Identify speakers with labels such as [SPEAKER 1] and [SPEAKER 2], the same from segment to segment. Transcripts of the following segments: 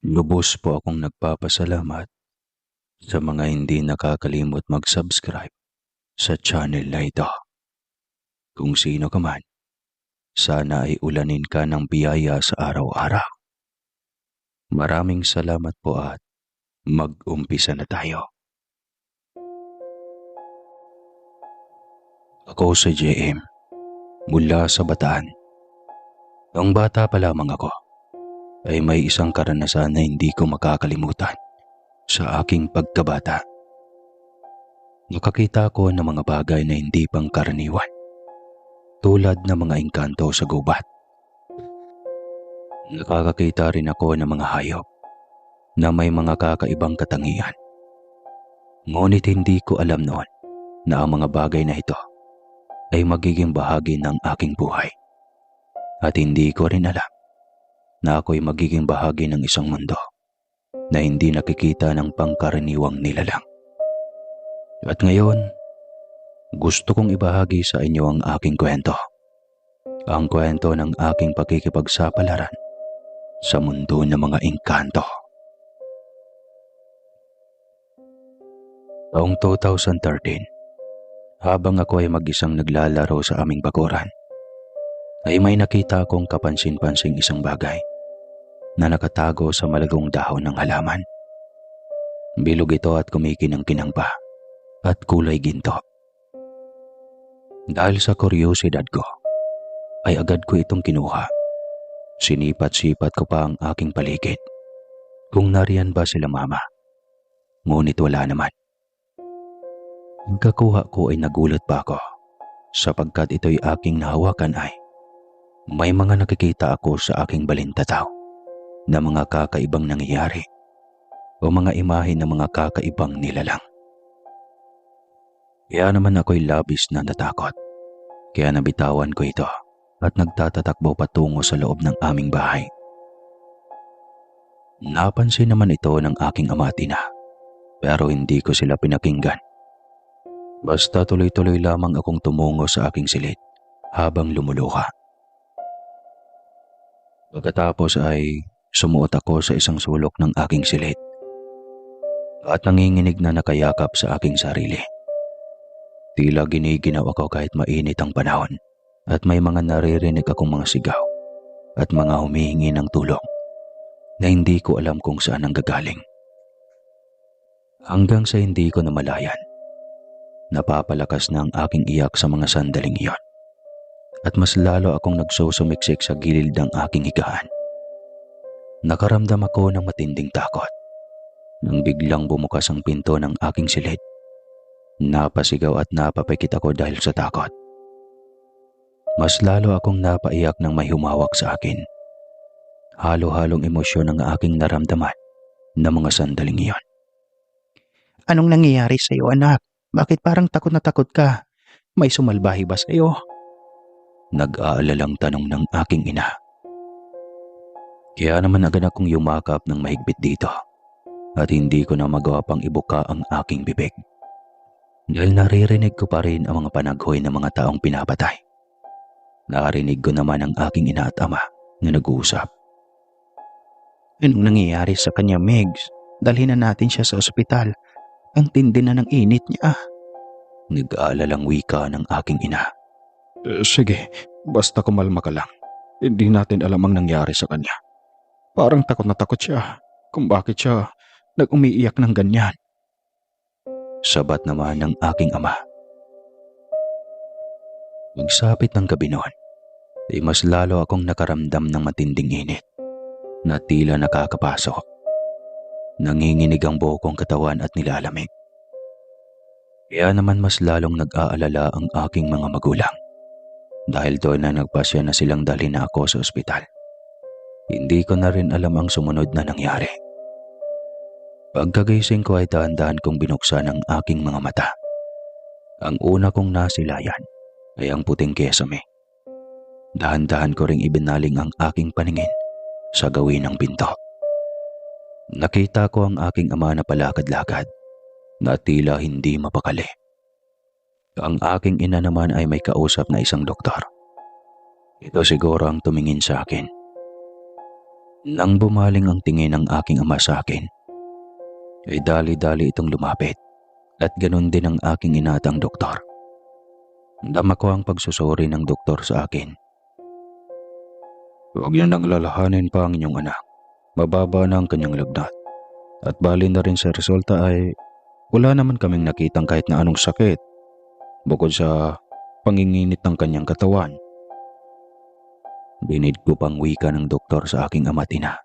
[SPEAKER 1] Lubos po akong nagpapasalamat sa mga hindi nakakalimot mag-subscribe sa channel na ito. Kung sino ka man, sana ay ulanin ka ng biyaya sa araw-araw. Maraming salamat po at mag-umpisa na tayo. Ako si JM, mula sa Bataan. Noong bata pa lamang ako, ay may isang karanasan na hindi ko makakalimutan sa aking pagkabata. Nakakita ko ng mga bagay na hindi pangkaraniwan, tulad ng mga engkanto sa gubat. Nakakakita rin ako ng mga hayop na may mga kakaibang katangian. Ngunit hindi ko alam noon na ang mga bagay na ito ay magiging bahagi ng aking buhay. At hindi ko rin alam na ako'y magiging bahagi ng isang mundo na hindi nakikita ng pangkaraniwang nilalang. At ngayon, gusto kong ibahagi sa inyo ang aking kwento. Ang kwento ng aking pakikipagsapalaran sa mundo ng mga engkanto. Taong 2013, habang ako ay mag-isang naglalaro sa aming bakuran, ay may nakita akong kapansin-pansing isang bagay na nakatago sa malagong dahon ng halaman. Bilog ito at kumikinang-kinang pa at kulay ginto. Dahil sa kuryosidad ko, ay agad ko itong kinuha. Sinipat-sipat ko pa ang aking paligid kung nariyan ba sila mama. Ngunit wala naman. Pagkakuha ko ay nagulat pa ako sapagkat ito'y aking nahawakan ay may mga nakikita ako sa aking balintataw na mga kakaibang nangyayari o mga imahe ng mga kakaibang nilalang. Kaya naman ako'y labis na natakot. Kaya nabitawan ko ito at nagtatatakbo patungo sa loob ng aming bahay. Napansin naman ito ng aking ama at ina, pero hindi ko sila pinakinggan. Basta tuloy-tuloy lamang akong tumungo sa aking silid habang lumuluha. Pagkatapos ay sumuot ako sa isang sulok ng aking silid at nanginginig na nakayakap sa aking sarili. Tila giniginaw ako kahit mainit ang panahon at may mga naririnig akong mga sigaw at mga humihingi ng tulong na hindi ko alam kung saan ang gagaling. Hanggang sa hindi ko namalayan, napapalakas na ang aking iyak sa mga sandaling iyon at mas lalo akong nagsusumiksik sa gilid ng aking higaan. Nakaramdam ako ng matinding takot nang biglang bumukas ang pinto ng aking silid. Napasigaw at napapikit ako dahil sa takot. Mas lalo akong napaiyak nang may humawak sa akin. Halo-halong emosyon ang aking naramdaman na mga sandaling iyon.
[SPEAKER 2] Anong nangyayari sa iyo, anak? Bakit parang takot na takot ka? May sumalbahe ba sa iyo?
[SPEAKER 1] Nag-aalalang tanong ng aking ina. Kaya naman agad akong yumakap ng mahigpit dito at hindi ko na magawa pang ibuka ang aking bibig. Dahil naririnig ko pa rin ang mga panaghoy ng mga taong pinapatay. Nakarinig ko naman ang aking ina at ama na nag-uusap.
[SPEAKER 2] Anong nangyayari sa kanya, Megs? Dalhin na natin siya sa ospital. Ang tindi na ng init niya.
[SPEAKER 1] Nag-aalalang wika ng aking ina.
[SPEAKER 3] Sige, basta kumalma ka lang. Hindi natin alam ang nangyari sa kanya. Parang takot na takot siya kung bakit siya nag-umiiyak ng ganyan.
[SPEAKER 1] Sabat naman ng aking ama. Pagsapit ng gabi noon, ay mas lalo akong nakaramdam ng matinding init na tila nakakapasok. Nanginginig ang buo kong katawan at nilalamig. Kaya naman mas lalong nag-aalala ang aking mga magulang. Dahil doon na nagpasya na silang dalhin na ako sa ospital. Hindi ko na rin alam ang sumunod na nangyari. Pagkagising ko ay dahan-dahan kong binuksan ang aking mga mata. Ang una kong nasilayan ay ang puting kesame. Dahan-dahan ko ring ibinaling ang aking paningin sa gawin ng pinto. Nakita ko ang aking ama na palakad-lakad na tila hindi mapakali. Ang aking ina naman ay may kausap na isang doktor. Ito siguro ang tumingin sa akin. Nang bumaling ang tingin ng aking ama sa akin, ay dali-dali itong lumapit at ganun din ang aking inatang doktor. Dama ko ang pagsusuri ng doktor sa akin.
[SPEAKER 3] Huwag niyo nang lalahanin pa ang inyong anak. Mababa na ang kanyang lagnat. At bali na rin sa resulta ay wala naman kaming nakitang kahit na anong sakit bukod sa panginginit ng kanyang katawan.
[SPEAKER 1] Binid ko pang wika ng doktor sa aking ama at ina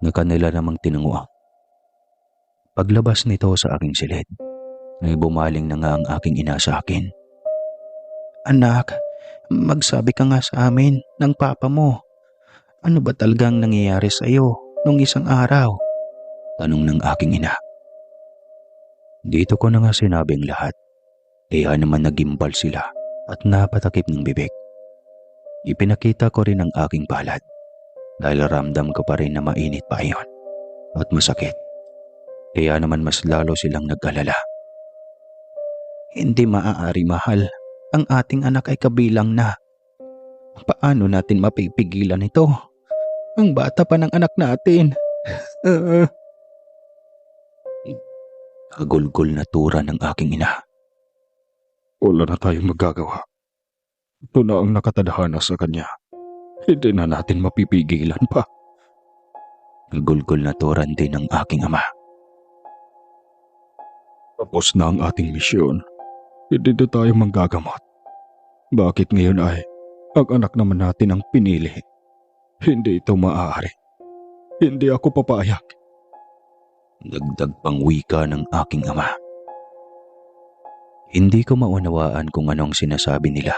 [SPEAKER 1] na kanila namang tinanguan. Paglabas nito sa aking silid, ay bumaling na nga ang aking ina sa akin.
[SPEAKER 2] Anak, magsabi ka nga sa amin ng papa mo. Ano ba talagang nangyayari sa iyo nung isang araw?
[SPEAKER 1] Tanong ng aking ina. Dito ko na nga sinabing lahat. Kaya naman nagimbal sila at napatakip ng bibig. Ipinakita ko rin ang aking palad dahil ramdam ko pa rin na mainit pa iyon at masakit. Kaya naman mas lalo silang nag-alala.
[SPEAKER 2] Hindi maaari, mahal. Ang ating anak ay kabilang na. Paano natin mapipigilan ito? Ang bata pa ng anak natin.
[SPEAKER 1] Agulgol na tura ng aking ina.
[SPEAKER 3] Wala na tayong magagawa. Ito na ang nakatadhana sa kanya. Hindi na natin mapipigilan pa.
[SPEAKER 1] Agulgol na turan din ng aking ama.
[SPEAKER 3] Tapos na ang ating misyon. Hindi na tayo manggagamot. Bakit ngayon ay ang anak naman natin ang pinili? Hindi ito maaari. Hindi ako papayag.
[SPEAKER 1] Dagdag pang wika ng aking ama. Hindi ko maunawaan kung anong sinasabi nila.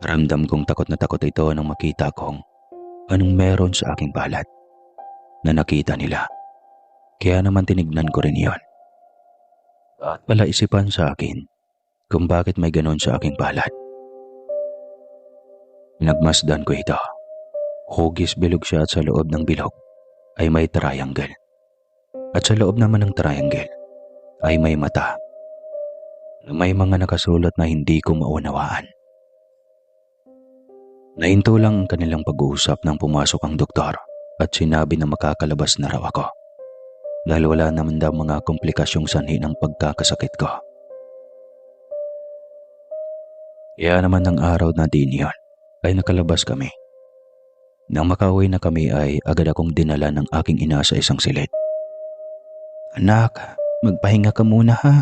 [SPEAKER 1] Ramdam kong takot na takot ito nang makita kong anong meron sa aking palad na nakita nila. Kaya naman tinignan ko rin iyon. At pala isipan sa akin kung bakit may ganon sa aking palad. Nagmasdan ko ito. Hugis bilog siya at sa loob ng bilog ay may triangle. At sa loob naman ng triangle ay may mata na may mga nakasulat na hindi ko maunawaan. Nahinto lang ang kanilang pag-uusap nang pumasok ang doktor at sinabi na makakalabas na raw ako dahil wala naman daw mga komplikasyong sanhi ng pagkakasakit ko. Kaya naman ng araw na din iyon ay nakalabas kami. Nang makauwi na kami ay agad akong dinala ng aking ina sa isang silid.
[SPEAKER 2] Anak, magpahinga ka muna ha.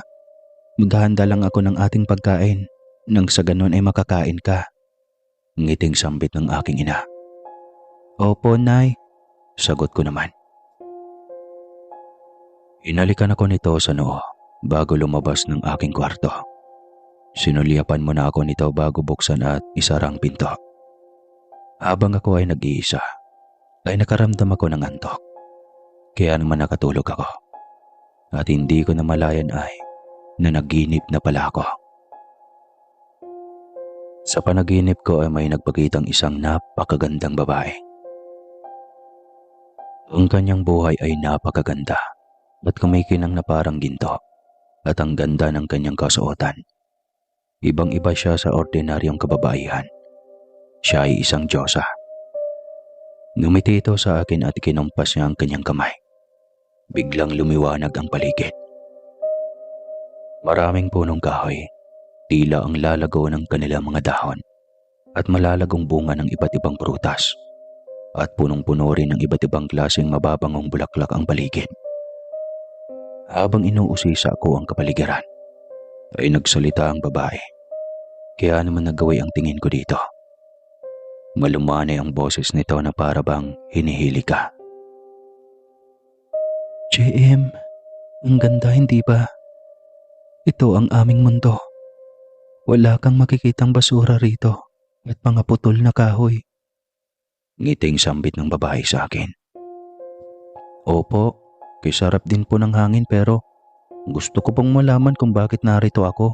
[SPEAKER 2] Maghahanda lang ako ng ating pagkain. Nang sa ganun ay makakain ka.
[SPEAKER 1] Ngiting sambit ng aking ina.
[SPEAKER 2] Opo, Nay.
[SPEAKER 1] Sagot ko naman. Hinalikan ako nito sa noo bago lumabas ng aking kwarto. Sinulyapan mo na ako nito bago buksan at isarang pinto. Habang ako ay nag-iisa, ay nakaramdam ako ng antok. Kaya naman nakatulog ako. At hindi ko namalayan ay nanaginip na pala ako. Sa panaginip ko ay may nagpakitang isang napakagandang babae. Ang kanyang buhay ay napakaganda at kumikinang na parang ginto at ang ganda ng kanyang kasuotan. Ibang-iba siya sa ordinaryong kababaihan. Siya ay isang diyosa. Ngumiti ito sa akin at kinumpas niya ang kanyang kamay. Biglang lumiwanag ang paligid. Maraming punong kahoy, tila ang lalago ng kanilang mga dahon at malalagong bunga ng iba't ibang prutas at punong-puno rin ng iba't ibang klaseng mababangong bulaklak ang paligid. Habang inuusisa ko ang kapaligiran, ay nagsalita ang babae. Kaya naman nagaway ang tingin ko dito. Malumanay ang boses nito na para bang hinihili ka.
[SPEAKER 2] JM, ang ganda hindi ba? Ito ang aming mundo. Wala kang makikitang basura rito at mga putol na kahoy.
[SPEAKER 1] Ngiting sambit ng babae sa akin. Opo, kisarap din po ng hangin pero gusto ko pong malaman kung bakit narito ako.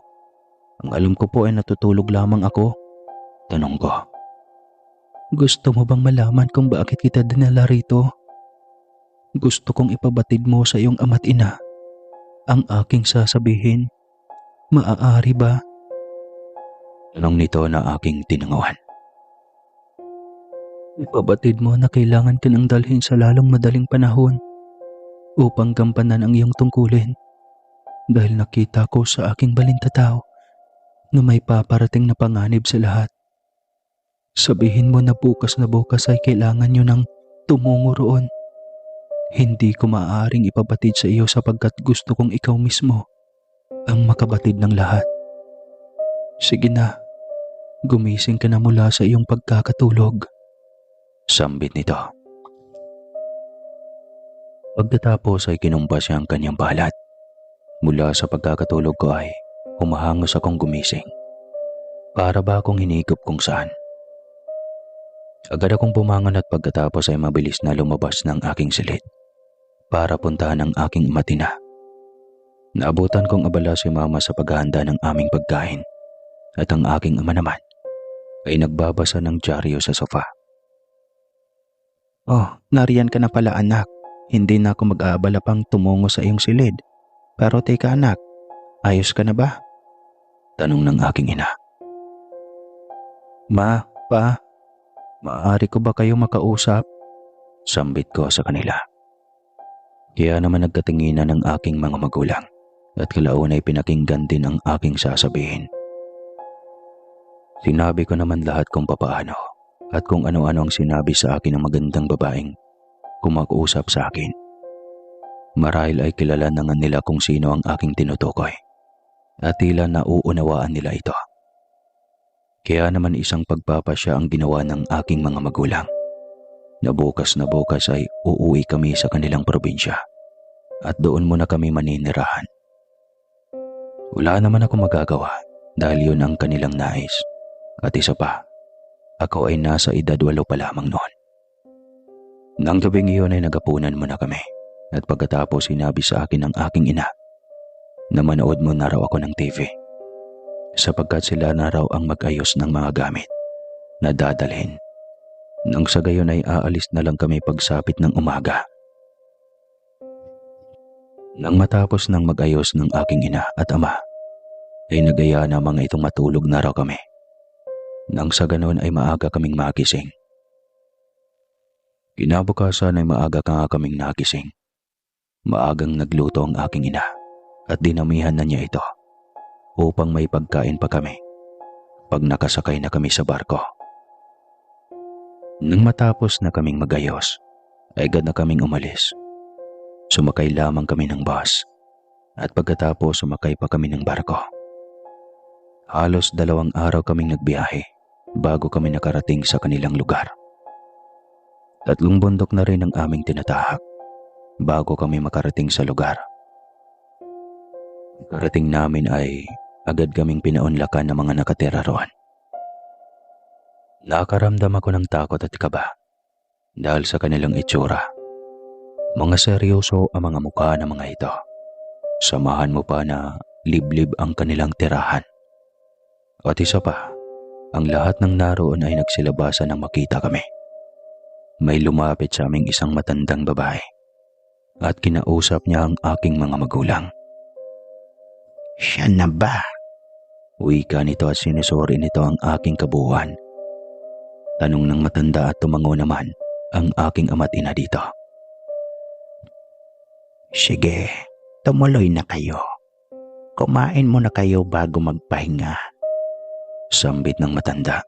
[SPEAKER 1] Ang alam ko po ay natutulog lamang ako. Tanong ko.
[SPEAKER 2] Gusto mo bang malaman kung bakit kita dinala rito? Gusto kong ipabatid mo sa iyong ama't ina ang aking sasabihin. Maaari ba?
[SPEAKER 1] Tanong nito na aking tinanguhan.
[SPEAKER 2] Ipabatid mo na kailangan ka nang dalhin sa lalong madaling panahon upang gampanan ang iyong tungkulin dahil nakita ko sa aking balintataw na may paparating na panganib sa lahat. Sabihin mo na bukas ay kailangan nyo nang tumungo roon. Hindi ko maaaring ipabatid sa iyo sapagkat gusto kong ikaw mismo ang makabatid ng lahat. Sige na, gumising ka na mula sa iyong pagkakatulog.
[SPEAKER 1] Sambit nito. Pagkatapos ay kinumpas niya ang kanyang balat. Mula sa pagkakatulog ko ay humahangos akong gumising. Para ba akong hinigop kung saan. Agad akong bumangon at pagkatapos ay mabilis na lumabas ng aking silid para puntahan ang aking amatina. Naabutan kong abala si mama sa paghahanda ng aming pagkain at ang aking ama naman ay nagbabasa ng dyaryo sa sofa.
[SPEAKER 2] Oh, nariyan ka na pala anak. Hindi na ako mag-aabala pang tumungo sa iyong silid. Pero teka anak, ayos ka na ba?
[SPEAKER 1] Tanong ng aking ina.
[SPEAKER 2] Ma, pa, maaari ko ba kayo makausap?
[SPEAKER 1] Sambit ko sa kanila. Kaya naman nagkatinginan ng aking mga magulang at kalauna ay pinakinggan din ang aking sasabihin. Sinabi ko naman lahat kung papaano at kung ano-ano ang sinabi sa akin ng magandang babaeng kumausap sa akin. Marahil ay kilala na nga nila kung sino ang aking tinutukoy at tila nauunawaan nila ito. Kaya naman isang pagpapasya ang ginawa ng aking mga magulang na bukas ay uuwi kami sa kanilang probinsya at doon muna kami maninirahan. Wala naman ako magagawa dahil yun ang kanilang nais. At isa pa, ako ay nasa edad 8 pa lamang noon. Nang gabing iyon ay nagapunan muna kami at pagkatapos sinabi sa akin ng aking ina na manood mo na raw ako ng TV sapagkat sila na raw ang mag-ayos ng mga gamit na dadalhin. Nang sa gayon ay aalis na lang kami pagsapit ng umaga. Nang matapos ng mag-ayos ng aking ina at ama ay nagaya na mga itong matulog na raw kami. Nang sa ganon ay maaga kaming magising. Kinabukasan ay maaga ka nga kaming nagising. Maagang nagluto ang aking ina at dinamihan na niya ito upang may pagkain pa kami pag nakasakay na kami sa barko. Nang matapos na kaming magayos, ay agad na kaming umalis. Sumakay lamang kami ng bus at pagkatapos sumakay pa kami ng barko. Halos 2 araw kaming nagbiyahe bago kami nakarating sa kanilang lugar. 3 bundok na rin ang aming tinatahak bago kami makarating sa lugar. Karating namin ay agad kaming pinaunlakan ng mga nakatira roon. Nakaramdam ako ng takot at kaba dahil sa kanilang itsura. Mga seryoso ang mga mukha ng mga ito. Samahan mo pa na liblib ang kanilang tirahan. At isa pa, ang lahat ng naroon ay nagsilabasan nang makita kami. May lumapit sa aming isang matandang babae at kinausap niya ang aking mga magulang.
[SPEAKER 2] Siya na ba?
[SPEAKER 1] Wika nito at sinusuri nito ang aking kabuuan. Tanong ng matanda at tumango naman ang aking ama't ina dito.
[SPEAKER 2] Sige, tumuloy na kayo. Kumain muna kayo bago magpahinga.
[SPEAKER 1] Sambit ng matanda.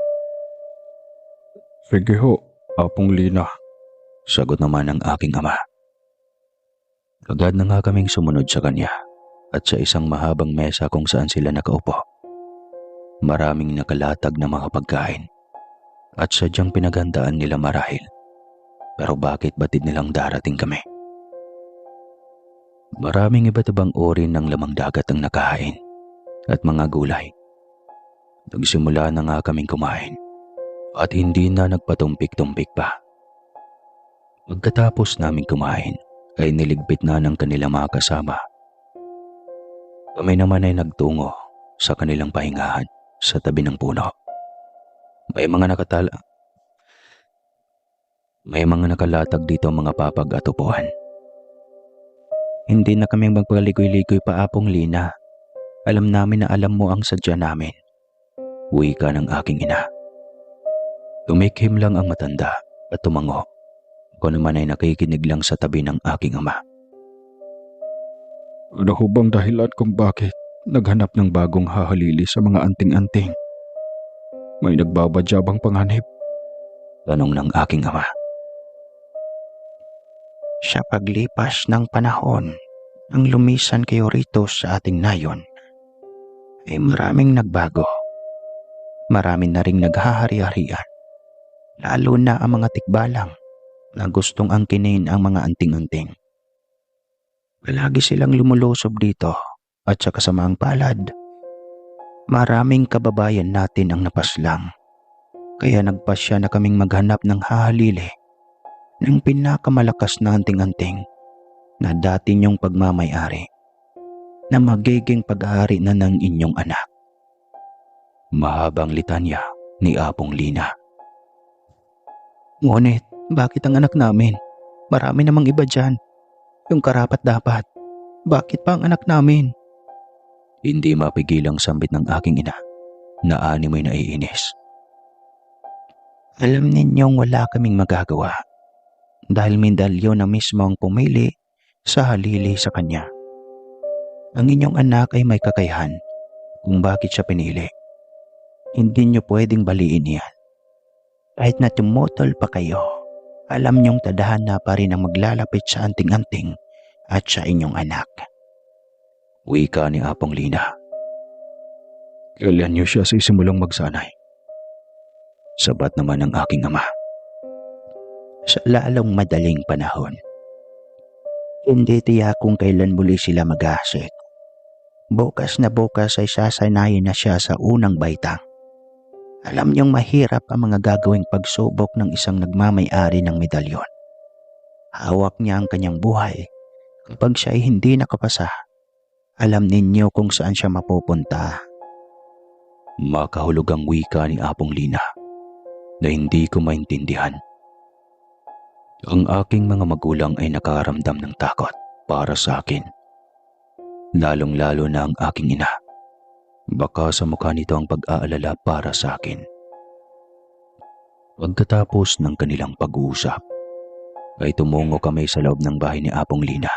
[SPEAKER 3] Sige ho, Apong Lina.
[SPEAKER 1] Sagot naman ng aking ama. Agad na nga kaming sumunod sa kanya at sa isang mahabang mesa kung saan sila nakaupo. Maraming nakalatag na mga pagkain at sadyang pinaghandaan nila marahil. Pero bakit batid nilang darating kami? Maraming iba't ibang uri ng lamang dagat ang nakahain at mga gulay. Nagsimula na nga kaming kumain at hindi na nagpatumpik-tumpik pa. Pagkatapos naming kumain ay niligpit na ng kanilang mga kasama. Kami naman ay nagtungo sa kanilang pahingahan sa tabi ng puno. May mga nakalatag dito mga papag at upuan.
[SPEAKER 2] Hindi na kami magpaligoy-ligoy pa, Apong Lina. Alam namin na alam mo ang sadya namin.
[SPEAKER 1] Wika ng aking ina. Tumikhim lang ang matanda at tumango. Ako naman ay nakikinig lang sa tabi ng aking ama.
[SPEAKER 3] Ano ho bang dahilan kung bakit naghanap ng bagong hahalili sa mga anting-anting? May nagbabadya bang panganib?
[SPEAKER 1] Tanong ng aking ama. Sa paglipas ng panahon, ang lumisan kayo rito sa ating nayon, ay maraming nagbago. Marami na ring naghahari-harian, lalo na ang mga tikbalang na gustong angkinin ang mga anting-anting. Palagi silang lumulusob dito at sa kasamaang palad, maraming kababayan natin ang napaslang. Kaya nagpasya na kaming maghanap ng hahalili ng pinakamalakas na anting-anting na dati niyong pagmamay-ari na magiging pag-aari na ng inyong anak. Mahabang litanya ni Apong Lina. Ngunit, bakit ang anak namin? Marami namang iba dyan. Yung karapat-dapat. Bakit pa ang anak namin? Hindi mapigilang sambit ng aking ina na animoy naiinis. Alam ninyong wala kaming magagawa dahil medalyon na mismo ang pumili sa halili sa kanya. Ang inyong anak ay may kakayahan kung bakit siya pinili. Hindi niyo pwedeng baliin yan. Kahit na tumutol pa kayo, alam niyong tadhana pa rin ang maglalapit sa anting-anting at sa inyong anak. Wika ni Apong Lina.
[SPEAKER 3] Kailan niyo siya sisimulang magsanay?
[SPEAKER 1] Sabat naman ng aking ama. Sa lalong madaling panahon. Hindi tiyak kung kailan muli sila mag-aasik. Bukas na bukas ay sasanayin na siya sa unang baitang. Alam niyong mahirap ang mga gagawing pagsubok ng isang nagmamay-ari ng medalyon. Hawak niya ang kanyang buhay. Kapag siya ay hindi nakapasa, alam ninyo kung saan siya mapupunta. Makahulugang wika ni Apong Lina na hindi ko maintindihan. Ang aking mga magulang ay nakaramdam ng takot para sa akin. Lalong-lalo na ang aking ina. Baka sa mukha nito ang pag-aalala para sa akin. Pagkatapos ng kanilang pag-uusap, ay tumungo kami sa loob ng bahay ni Apong Lina.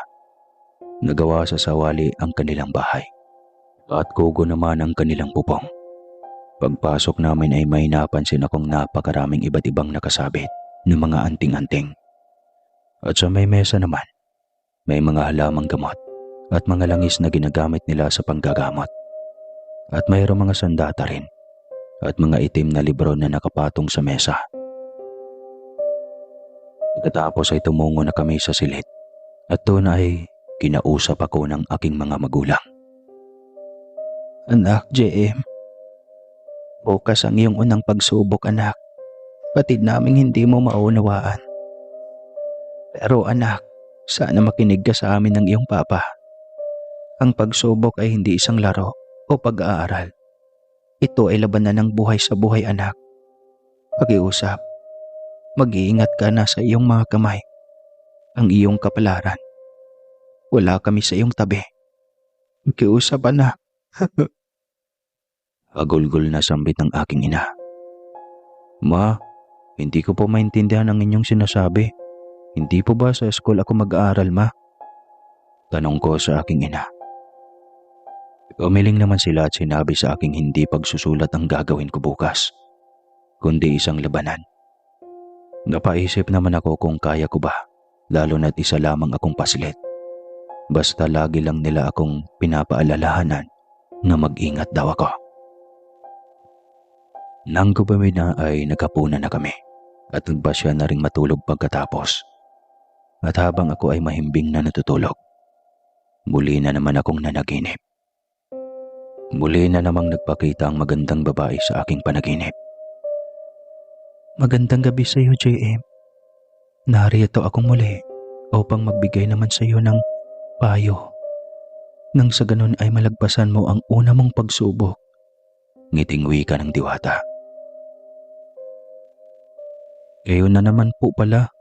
[SPEAKER 1] Nagawa sa sawali ang kanilang bahay at kugo naman ang kanilang pupong. Pagpasok namin ay may napansin akong napakaraming iba't ibang nakasabit ng mga anting-anting. At sa may mesa naman, may mga halamang gamot at mga langis na ginagamit nila sa panggagamot. At mayroong mga sandata rin at mga itim na libro na nakapatong sa mesa. Pagkatapos ay tumungo na kami sa silid at doon ay kinausap ako ng aking mga magulang. Anak, JM. Bukas ang iyong unang pagsubok, anak. Batid naming hindi mo maunawaan. Pero anak, sana makinig ka sa amin ng iyong papa. Ang pagsubok ay hindi isang laro o pag-aaral. Ito ay labanan ng buhay sa buhay, anak. Pag-iusap. Mag-iingat ka na sa iyong mga kamay. Ang iyong kapalaran. Wala kami sa iyong tabi. Pag-iusap, anak. Agulgol na sambit ng aking ina. Ma, hindi ko po maintindihan ang inyong sinasabi. Hindi po ba sa school ako mag-aaral, ma? Tanong ko sa aking ina. Umiling naman sila at sinabi sa aking hindi pagsusulat ang gagawin ko bukas, kundi isang labanan. Napaisip naman ako kung kaya ko ba, lalo na't isa lamang akong paslit. Basta lagi lang nila akong pinapaalalahanan na mag-ingat daw ako. Nang gabi na ay naghapunan na kami at nagbasya na ring matulog pagkatapos. At habang ako ay mahimbing na natutulog, muli na naman akong nanaginip. Muli na namang nagpakita ang magandang babae sa aking panaginip. Magandang gabi sa iyo, JM. Narito akong muli upang magbigay naman sa iyo ng payo. Nang sa ganun ay malagpasan mo ang una mong pagsubok. Ngiting wika ng diwata. Ngayon na naman po pala.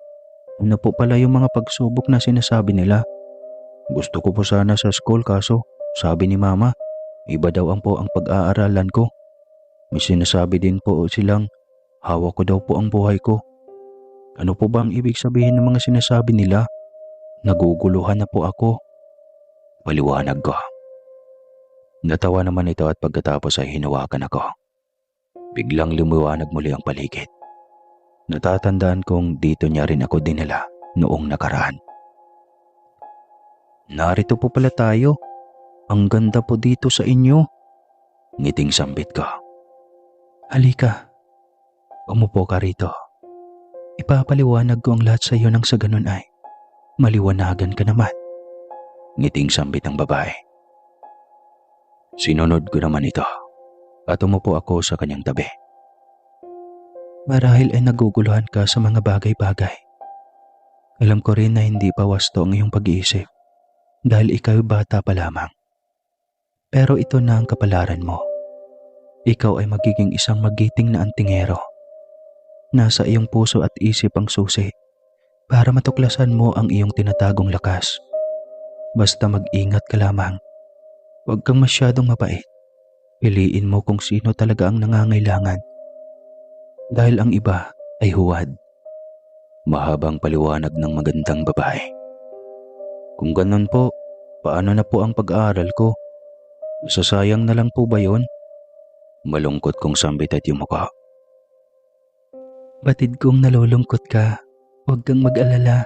[SPEAKER 1] Ano po pala yung mga pagsubok na sinasabi nila? Gusto ko po sana sa school kaso sabi ni mama, iba daw ang pag-aaralan ko. May sinasabi din po silang hawak ko daw po ang buhay ko.
[SPEAKER 2] Ano po ba ang ibig sabihin ng mga sinasabi nila? Naguguluhan na po ako.
[SPEAKER 1] Paliwanag ko. Natawa naman ito at pagkatapos ay hinawakan ako. Biglang lumiwanag muli ang paligid. Natatandaan kong dito niya rin ako dinala noong nakaraan.
[SPEAKER 2] Narito po pala tayo. Ang ganda po dito sa inyo.
[SPEAKER 1] Ngiting sambit ko.
[SPEAKER 2] Halika. Umupo ka rito. Ipapaliwanag ko ang lahat sa iyo nang sa ganun ay maliwanagan ka naman.
[SPEAKER 1] Ngiting sambit ang babae. Sinunod ko naman ito at umupo ako sa kanyang tabi.
[SPEAKER 2] Marahil ay naguguluhan ka sa mga bagay-bagay. Alam ko rin na hindi pa wasto ang iyong pag-iisip dahil ikaw bata pa lamang. Pero ito na ang kapalaran mo. Ikaw ay magiging isang magiting na antingero. Nasa iyong puso at isip ang susi para matuklasan mo ang iyong tinatagong lakas. Basta mag-ingat ka lamang. Huwag kang masyadong mapait. Piliin mo kung sino talaga ang nangangailangan. Dahil ang iba ay huwad.
[SPEAKER 1] Mahabang paliwanag ng magandang babae.
[SPEAKER 2] Kung ganun po, paano na po ang pag-aaral ko? Sasayang na lang po ba yun?
[SPEAKER 1] Malungkot kong sambit at yumuko.
[SPEAKER 2] Batid kong nalulungkot ka. Huwag kang mag-alala.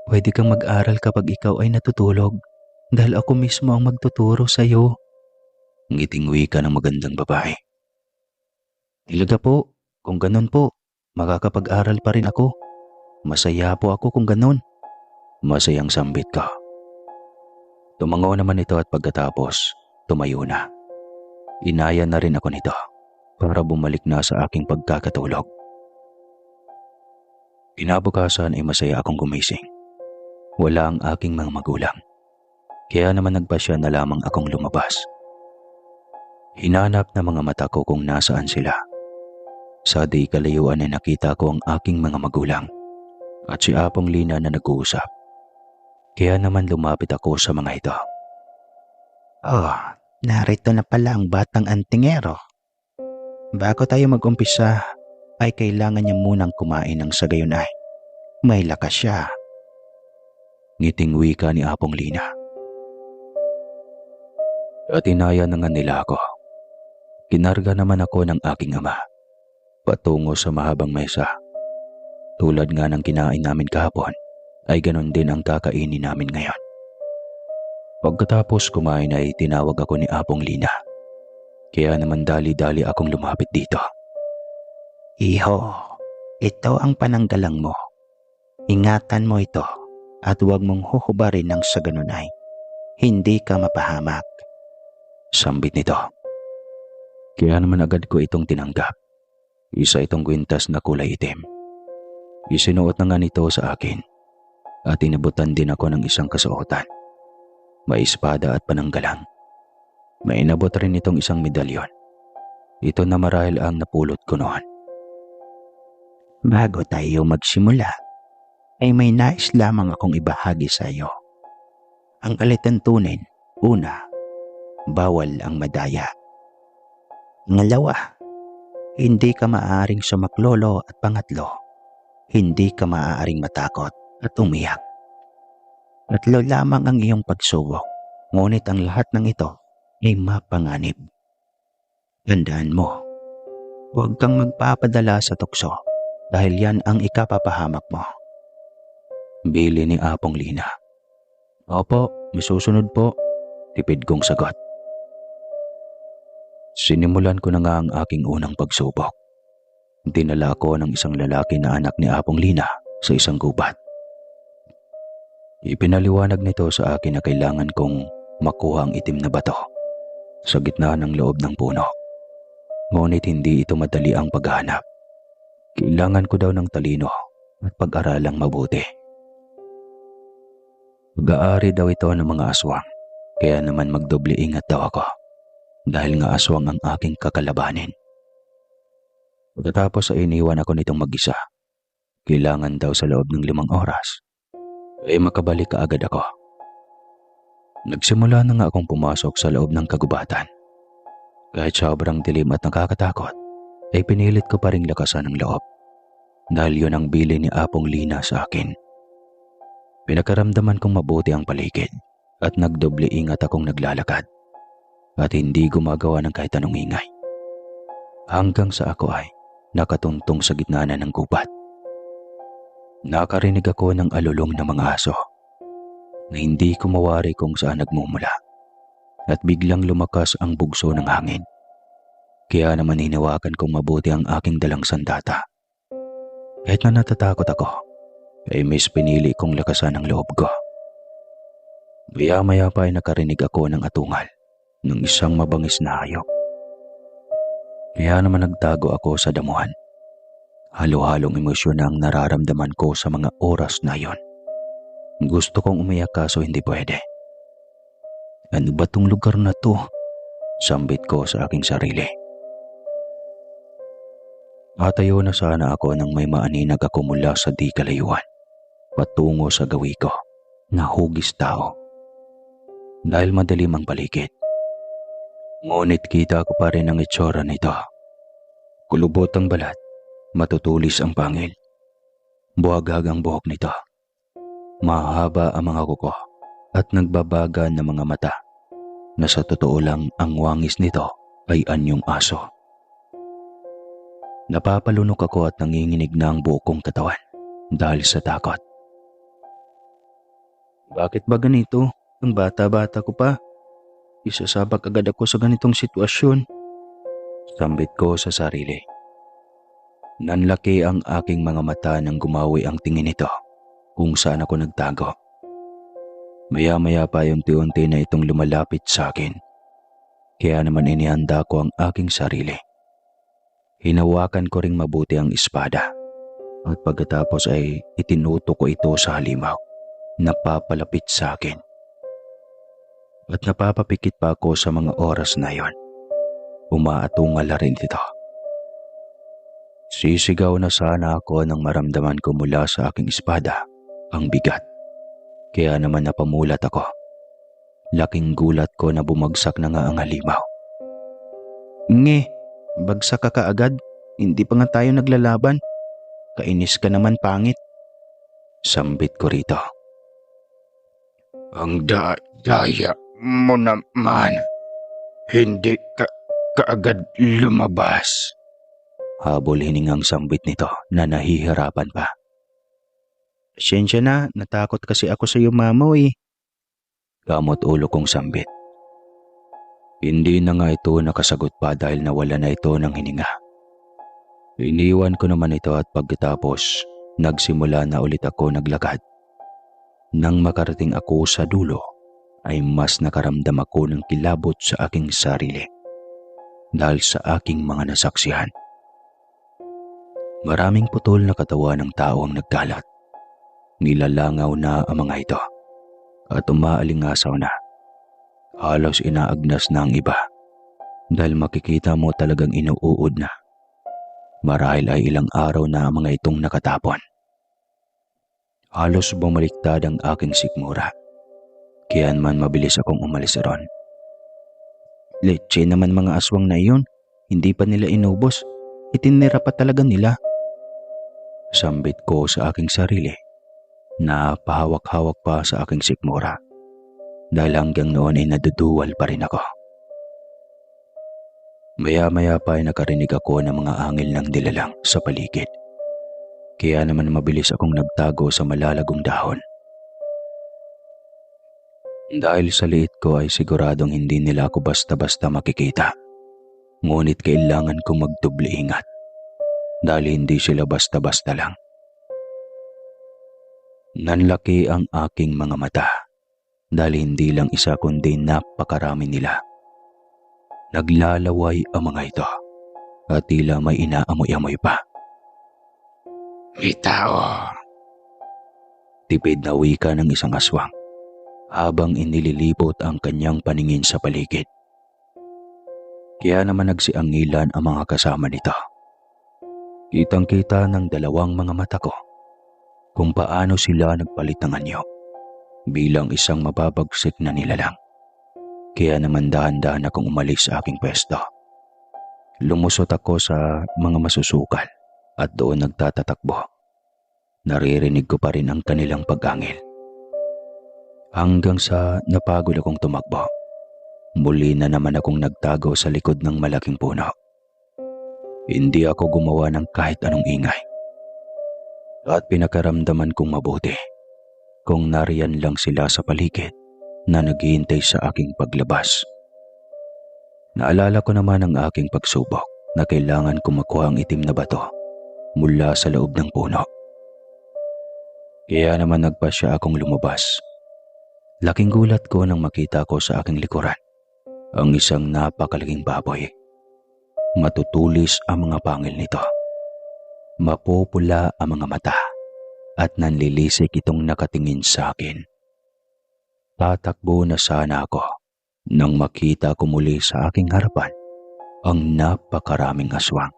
[SPEAKER 2] Pwede kang mag-aral kapag ikaw ay natutulog dahil ako mismo ang magtuturo sa iyo.
[SPEAKER 1] Ngiting wika ng magandang babae.
[SPEAKER 2] Talaga po, kung ganun po, makakapag-aral pa rin ako. Masaya po ako kung ganun.
[SPEAKER 1] Masayang sambit ko. Tumango naman ito at pagkatapos, tumayo na. Inaya na rin ako nito para bumalik na sa aking pagkakatulog. Kinabukasan ay masaya akong gumising. Wala ang aking mga magulang. Kaya naman nagpasya na lamang akong lumabas. Hinanap na mga mata ko kung nasaan sila. Sa di kalayuan ay nakita ko ang aking mga magulang at si Apong Lina na nag-uusap. Kaya naman lumapit ako sa mga ito.
[SPEAKER 2] Oh, narito na pala ang batang antingero. Bago tayo mag-umpisa, ay kailangan niya munang kumain ng sa gayon ay may lakas siya.
[SPEAKER 1] Ngiting wika ni Apong Lina. At inaya na nga nila ako. Kinarga naman ako ng aking ama patungo sa mahabang mesa. Tulad nga ng kinain namin kahapon, ay ganon din ang kakainin namin ngayon. Pagkatapos kumain ay tinawag ako ni Apong Lina. Kaya naman dali-dali akong lumapit dito.
[SPEAKER 2] Iho, ito ang pananggalang mo. Ingatan mo ito at huwag mong huhubarin ng sa ganun ay hindi ka mapahamak.
[SPEAKER 1] Sambit nito. Kaya naman agad ko itong tinanggap. Isa itong kwintas na kulay itim. Isinuot na nga nito sa akin at inabutan din ako ng isang kasuotan. May espada at pananggalang. May inabot rin itong isang medalyon. Ito na marahil ang napulot ko noon.
[SPEAKER 2] Bago tayo magsimula, ay may nais lamang akong ibahagi sa iyo. Ang alituntunin, una, bawal ang madaya. Ngalawa, hindi ka maaaring sumaklolo at pangatlo, hindi ka maaaring matakot at umiyak. Tatlo lamang ang iyong pagsubok, ngunit ang lahat ng ito ay mapanganib. Tandaan mo, huwag kang magpapadala sa tukso dahil yan ang ikapapahamak mo.
[SPEAKER 1] Bili ni Apong Lina. Opo, may susunod po. Tipid kong sagot. Sinimulan ko na nga ang aking unang pagsubok. Dinala ko ng isang lalaki na anak ni Apong Lina sa isang gubat. Ipinaliwanag nito sa akin na kailangan kong makuha ang itim na bato sa gitna ng loob ng puno. Ngunit hindi ito madali ang paghahanap. Kailangan ko daw ng talino at pag-aralang mabuti. Pag-aari daw ito ng mga aswang, kaya naman magdoble ingat daw ako dahil nga aswang ang aking kakalabanin. Pagkatapos ay iniwan ako nitong mag-isa. Kailangan daw sa loob ng 5 oras ay makabalik kaagad ako. Nagsimula na nga akong pumasok sa loob ng kagubatan. Kahit sobrang dilim at nakakatakot, ay pinilit ko pa ring lakasan ang loob. dahil yun ang bili ni Apong Lina sa akin. Pinakaramdaman kong mabuti ang paligid at nagdoble ingat akong naglalakad at hindi gumagawa ng kahit anong ingay. Hanggang sa ako ay nakatuntong sa gitna na ng gubat. Nakarinig ako ng alulong ng mga aso na hindi ko mawari kung saan nagmumula at biglang lumakas ang bugso ng hangin. Kaya naman hinawakan kong mabuti ang aking dalang sandata. Kahit na natatakot ako, ay mas pinili kong lakasan ang loob ko. Maya-maya pa ay nakarinig ako ng atungal ng isang mabangis na hayop. Kaya naman nagtago ako sa damuhan. Halo-halong emosyon ang nararamdaman ko sa mga oras na yon. Gusto kong umiyak kaso hindi pwede. Ano ba tong lugar na to? Sambit ko sa aking sarili. Atayo na sana ako nang may maaninag ako mula sa di kalayuan patungo sa gawi ko na hugis tao. Dahil madilim ang paligid. Ngunit kita ko pa rin ang itsura nito. Kulubot ang balat, matutulis ang pangil. Buhaghag ang buhok nito. Mahaba ang mga kuko at nagbabaga ng mga mata na sa totoo lang ang wangis nito ay anyong aso. Napapalunok ako at nanginginig na ang buo kong katawan dahil sa takot.
[SPEAKER 2] Bakit ba ganito? Ang bata-bata ko pa. Isasabak agad ako sa ganitong sitwasyon.
[SPEAKER 1] Sambit ko sa sarili. Nanlaki ang aking mga mata nang gumawi ang tingin nito kung saan ako nagtago. Maya-maya pa unti-unti na itong lumalapit sa akin. Kaya naman inihanda ko ang aking sarili. Hinawakan ko ring mabuti ang espada at pagkatapos ay itinuto ko ito sa halimaw na papalapit sa akin. At napapapikit pa ako sa mga oras na yon. Umaatungal na rin ito. Sisigaw na sana ako nang maramdaman ko mula sa aking espada ang bigat. Kaya naman napamulat ako. Laking gulat ko na bumagsak na nga ang halimaw.
[SPEAKER 2] Nge, bagsak ka kaagad. Hindi pa nga tayo naglalaban. Kainis ka naman, pangit.
[SPEAKER 1] Sambit ko rito.
[SPEAKER 3] Ang daya mo naman. Hindi ka kaagad lumabas.
[SPEAKER 1] Habol hiningang sambit nito na nahihirapan pa.
[SPEAKER 2] Pasensya na, natakot kasi ako sa iyo, mamo eh.
[SPEAKER 1] Kamot ulo kong sambit. Hindi na nga ito nakasagot pa dahil nawala na ito ng hininga. Iniwan ko naman ito at pagkatapos nagsimula na ulit ako naglakad. Nang makarating ako sa dulo ay mas nakaramdam ako ng kilabot sa aking sarili dahil sa aking mga nasaksihan. Maraming putol na katawan ng tao ang nagkalat. Nilalangaw na ang mga ito at umaalingasaw na. Halos inaagnas na ang iba dahil makikita mo talagang inuuod na. Marahil ay ilang araw na ang mga itong nakatapon. Halos bumaliktad ang aking sikmura. Kaya man mabilis akong umalis ron.
[SPEAKER 2] Leche naman mga aswang na iyon. Hindi pa nila inubos. Itinira pa talaga nila.
[SPEAKER 1] Sambit ko sa aking sarili na pahawak-hawak pa sa aking sikmura dahil hanggang noon ay naduduwal pa rin ako. Maya-maya pa ay nakarinig ako ng mga angil ng dilalang sa paligid. Kaya naman mabilis akong nagtago sa malalagong dahon. Dahil sa liit ko ay siguradong hindi nila ako basta-basta makikita. Ngunit kailangan kong magdoble ingat dahil hindi sila basta-basta lang. Nanlaki ang aking mga mata dahil hindi lang isa kundi napakarami nila. Naglalaway ang mga ito at tila may inaamoy-amoy pa.
[SPEAKER 3] May tao.
[SPEAKER 1] Tipid na wika ng isang aswang habang inililibot ang kanyang paningin sa paligid. Kaya naman nagsiangilan ang mga kasama nito. Kitang-kita ng dalawang mga mata ko kung paano sila nagpalit ng anyo bilang isang mababagsik na nilalang. Kaya naman dahan-dahan akong umalis sa aking pwesto. Lumusot ako sa mga masusukal at doon nagtatatakbo. Naririnig ko pa rin ang kanilang pag-angil. Hanggang sa napagod akong tumakbo. Muli na naman akong nagtago sa likod ng malaking puno. Hindi ako gumawa ng kahit anong ingay. At pinakaramdaman kong mabuti kung nariyan lang sila sa paligid na naghihintay sa aking paglabas. Naalala ko naman ang aking pagsubok na kailangan kong makuha ang itim na bato mula sa loob ng puno. Kaya naman nagpasya akong lumabas. Laking gulat ko nang makita ko sa aking likuran ang isang napakalaking baboy. Matutulis ang mga pangil nito. Mapupula ang mga mata at nanlilisik itong nakatingin sa akin. Tatakbo na sana ako nang makita ko muli sa aking harapan ang napakaraming aswang.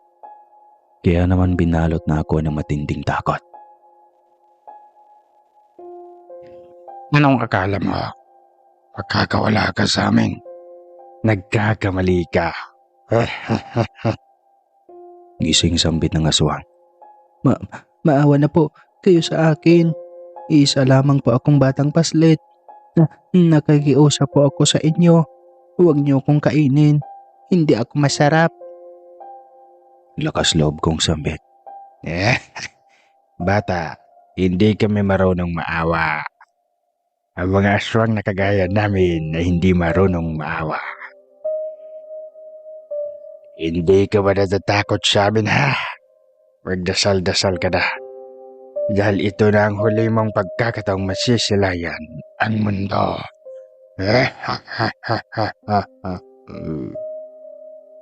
[SPEAKER 1] Kaya naman binalot na ako ng matinding takot.
[SPEAKER 3] Anong akala mo? Magkakawala ka sa amin. Nagkakamali ka.
[SPEAKER 1] Gising sambit ng aswang.
[SPEAKER 2] Maawa na po kayo sa akin. Isa lamang po akong batang paslit. Nakikiusap po ako sa inyo. Huwag niyo akong kainin. Hindi ako masarap.
[SPEAKER 1] Lakas loob kong sambit.
[SPEAKER 3] Bata, hindi kami marunong maawa. Ang mga aswang na kagaya namin na hindi marunong maawa. Hindi ka ba natatakot sa amin, ha? Magdasal-dasal ka na. Dahil ito na ang huli mong pagkakataong masisilayan ang mundo.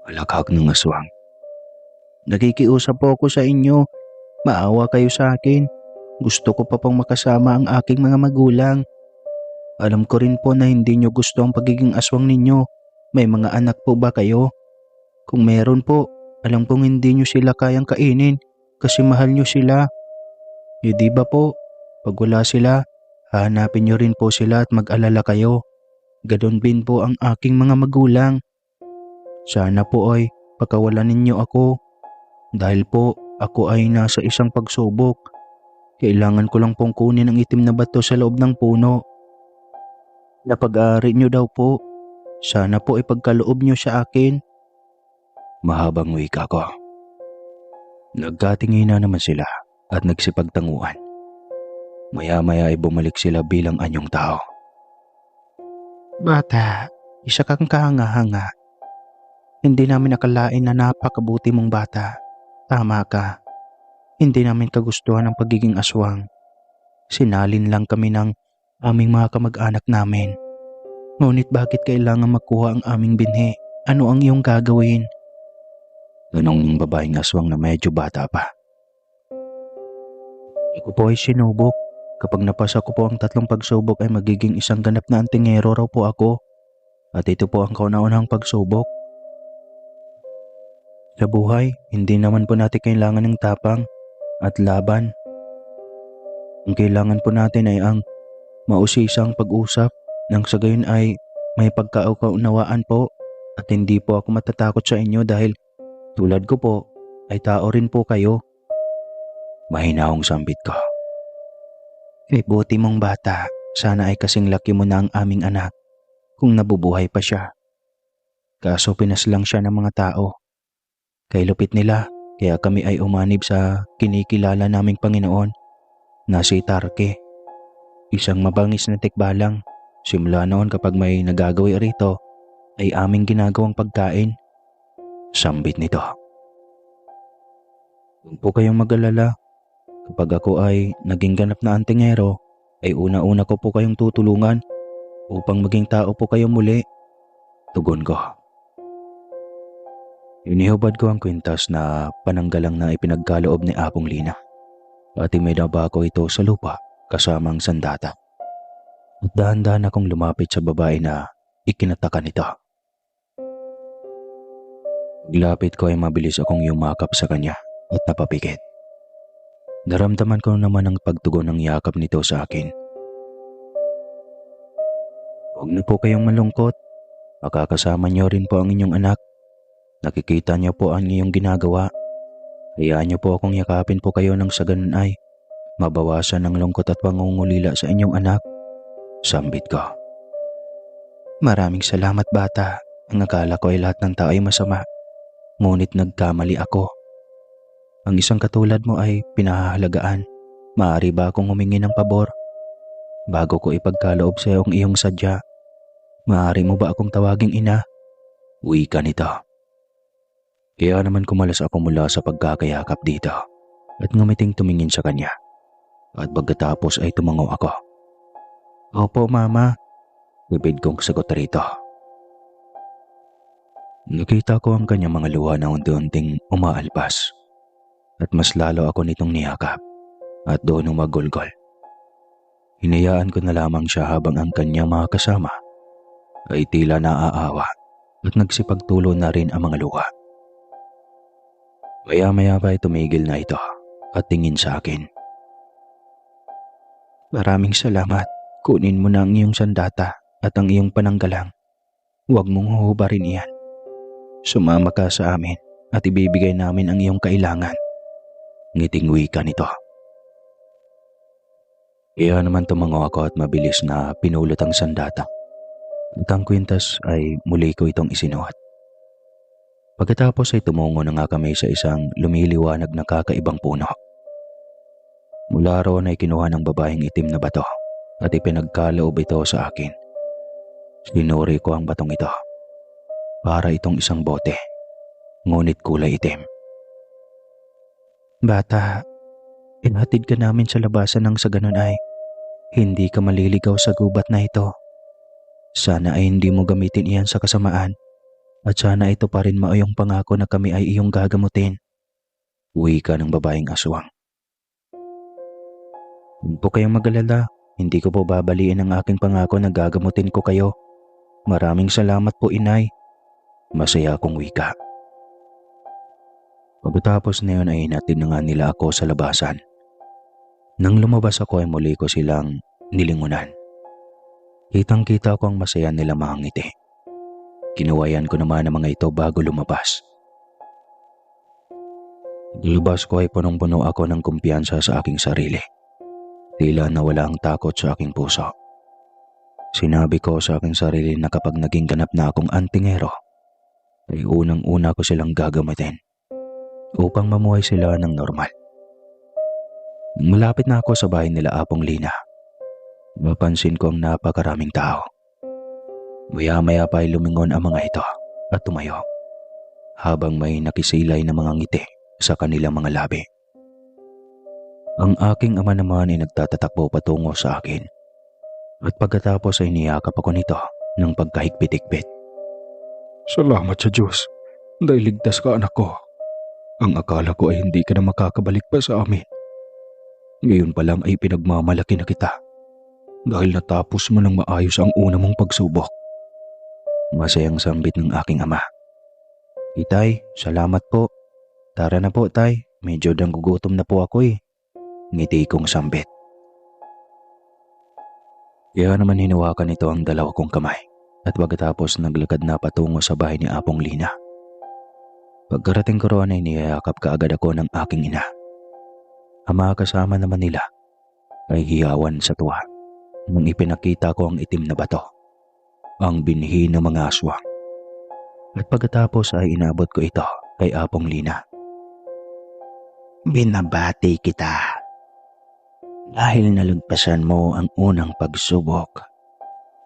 [SPEAKER 1] Alakak ng aswang.
[SPEAKER 2] Nakikiusap po ako sa inyo. Maawa kayo sa akin. Gusto ko pa pong makasama ang aking mga magulang. Alam ko rin po na hindi nyo gusto ang pagiging aswang ninyo. May mga anak po ba kayo? Kung meron po, alam kong hindi nyo sila kayang kainin kasi mahal nyo sila. E di ba po, pag wala sila, hahanapin nyo rin po sila at mag-alala kayo. Ganon din po ang aking mga magulang. Sana po ay pagkawalan ninyo ako. Dahil po ako ay nasa isang pagsubok. Kailangan ko lang pong kunin ang itim na bato sa loob ng puno. Napag-aari nyo daw po. Sana po ipagkaloob nyo sa akin.
[SPEAKER 1] Mahabang wika ko. Nagkatingina naman sila at nagsipagtanguan. Maya-maya ay bumalik sila bilang anyong tao.
[SPEAKER 2] Bata, isa kang kahanga-hanga. Hindi namin nakalain na napakabuti mong bata. Tama ka. Hindi namin kagustuhan ang pagiging aswang. Sinalin lang kami ng aming mga kamag-anak namin. Ngunit bakit kailangan makuha ang aming binhi? Ano ang iyong gagawin?
[SPEAKER 1] Tanong ng babaeng aswang na medyo bata pa.
[SPEAKER 2] Ako po ay sinubok. Kapag napasa ko po ang 3 pagsubok ay magiging isang ganap na antingero raw po ako. At ito po ang kauna-unahang pagsubok. Sa buhay, hindi naman po natin kailangan ng tapang at laban. Ang kailangan po natin ay ang mausisang pag-usap nang sa gayon ay may pagkaunaawaan po at hindi po ako matatakot sa inyo dahil tulad ko po ay tao rin po kayo.
[SPEAKER 1] Mahinahong sambit ko.
[SPEAKER 2] Buti mong bata, sana ay kasing laki mo na ang aming anak kung nabubuhay pa siya. Kaso pinaslang siya ng mga tao. Kay lupit nila, kaya kami ay umanib sa kinikilala naming Panginoon na si Tarke. Isang mabangis na tikbalang. Simula noon kapag may nagagawi rito, ay aming ginagawang pagkain.
[SPEAKER 1] Sambit nito.
[SPEAKER 2] Huwag po kayong mag-alala. Kapag ako ay naging ganap na antingero, ay una-una ko po kayong tutulungan upang maging tao po kayo muli.
[SPEAKER 1] Tugon ko. Inihubad ko ang kwintas na pananggalang na ipinagkaloob ni Apong Lina at iminaba ko ito sa lupa kasamang sandata. At dahan-dahan akong lumapit sa babae na ikinataka nito. Paglapit ko ay mabilis akong yumakap sa kanya at napapikit. Naramdaman ko naman ang pagtugon ng yakap nito sa akin.
[SPEAKER 2] Huwag na po kayong malungkot. Makakasama niyo rin po ang inyong anak. Nakikita niyo po ang iyong ginagawa.
[SPEAKER 1] Hayaan niyo po akong yakapin po kayo nang sa ganun ay mabawasan ang lungkot at pangungulila sa inyong anak. Sambit ko.
[SPEAKER 2] Maraming salamat bata. Ang akala ko ay lahat ng tao ay masama. Ngunit nagkamali ako. Ang isang katulad mo ay pinahahalagaan. Maaari ba akong humingi ng pabor? Bago ko ipagkaloob sa iyo ang iyong sadya, maaari mo ba akong tawaging ina?
[SPEAKER 1] Wika nito. Kaya naman kumalas ako mula sa pagkakayakap dito at ngumiting tumingin sa kanya. At pagkatapos ay tumango ako.
[SPEAKER 2] Opo, Mama.
[SPEAKER 1] Bibid kong sagot rito. Nakita ko ang kanyang mga luha na unti-unting umaalpas at mas lalo ako nitong niyakap at doon umagulgol. Hinayaan ko na lamang siya habang ang kanyang mga kasama ay tila naaawa at nagsipagtulo na rin ang mga luha. Maya-maya pa ay tumigil na ito at tingin sa akin.
[SPEAKER 2] Maraming salamat. Kunin mo na ang iyong sandata at ang iyong pananggalang. Huwag mong huhubarin iyan. Sumama ka sa amin at ibibigay namin ang iyong kailangan.
[SPEAKER 1] Ngiting wika nito. Kaya naman tumango ako at mabilis na pinulot ang sandata. At ang kwintas ay muli ko itong isinuot. Pagkatapos ay tumungo na nga kami sa isang lumiliwanag na kakaibang puno. Mula roon ay kinuha ng babaeng itim na bato at ipinagkaloob ito sa akin. Sinuri ko ang batong ito. Para itong isang bote, ngunit kulay itim.
[SPEAKER 2] Bata, inhatid ka namin sa labasan nang sa ganun ay hindi ka maliligaw sa gubat na ito. Sana ay hindi mo gamitin iyan sa kasamaan at sana ito pa rin maayong pangako na kami ay iyong gagamutin.
[SPEAKER 1] Wika ng babaeng aswang.
[SPEAKER 2] Huwag po kayong mag-alala, hindi ko po babaliin ang aking pangako na gagamutin ko kayo. Maraming salamat po, Inay.
[SPEAKER 1] Masaya akong wika. Pagkatapos na yun ay hinatid na nga nila ako sa labasan. Nang lumabas ako ay muli ko silang nilingunan. Kitang-kita ko ang masaya nila mga ngiti. Kinuwayan ko naman ang mga ito bago lumabas. Paglabas ko ay punong-puno ako ng kumpiyansa sa aking sarili. Tila nawala ang takot sa aking puso. Sinabi ko sa aking sarili na kapag naging ganap na akong antingero, ay unang-una ko silang gagamitin upang mamuhay sila ng normal. Malapit na ako sa bahay nila Apong Lina. Mapansin ko ang napakaraming tao. Maya-maya pa ay lumingon ang mga ito at tumayo habang may nakisilay na mga ngiti sa kanilang mga labi. Ang aking ama naman ay nagtatatakbo patungo sa akin at pagkatapos ay niyakap ako nito ng pagkahigpit-higpit.
[SPEAKER 3] Salamat sa Diyos dahil ligtas ka, anak ko. Ang akala ko ay hindi ka na makakabalik pa sa amin. Ngayon pa lang ay pinagmamalaki na kita dahil natapos mo ng maayos ang una mong pagsubok.
[SPEAKER 1] Masayang sambit ng aking ama.
[SPEAKER 2] Itay, salamat po. Tara na po, Tay. Medyo nanggugutom na po ako eh.
[SPEAKER 1] Ngiti kong sambit. Kaya naman hinawakan nito ang dalawa kong kamay at pagkatapos naglakad na patungo sa bahay ni Apong Lina. Pagkarating ko roon ay niyayakap kaagad ako ng aking ina. Ang mga kasama naman nila ay hiyawan sa tuwa nang ipinakita ko ang itim na bato, ang binhi ng mga aswang. At pagkatapos ay inabot ko ito kay Apong Lina.
[SPEAKER 2] Binabati kita. Dahil nalagpasan mo ang unang pagsubok,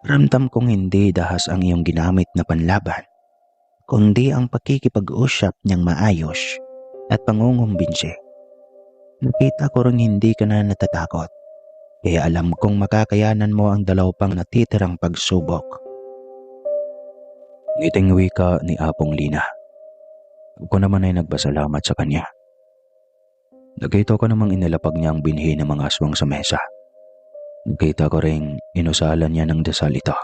[SPEAKER 2] ramdam kong hindi dahas ang iyong ginamit na panlaban, kundi ang pakikipag-usap niyang maayos at pangungumbinsi. Nakita ko rin hindi ka na natatakot, kaya alam kong makakayanan mo ang dalaw pang natitirang pagsubok.
[SPEAKER 1] Ngiting wika ni Apong Lina. Ako naman ay nagpasalamat sa kanya. Nakita ko namang inilapag niya ang binhi ng mga aswang sa mesa. Nakita ko ring inusalan niya ng dasal ito.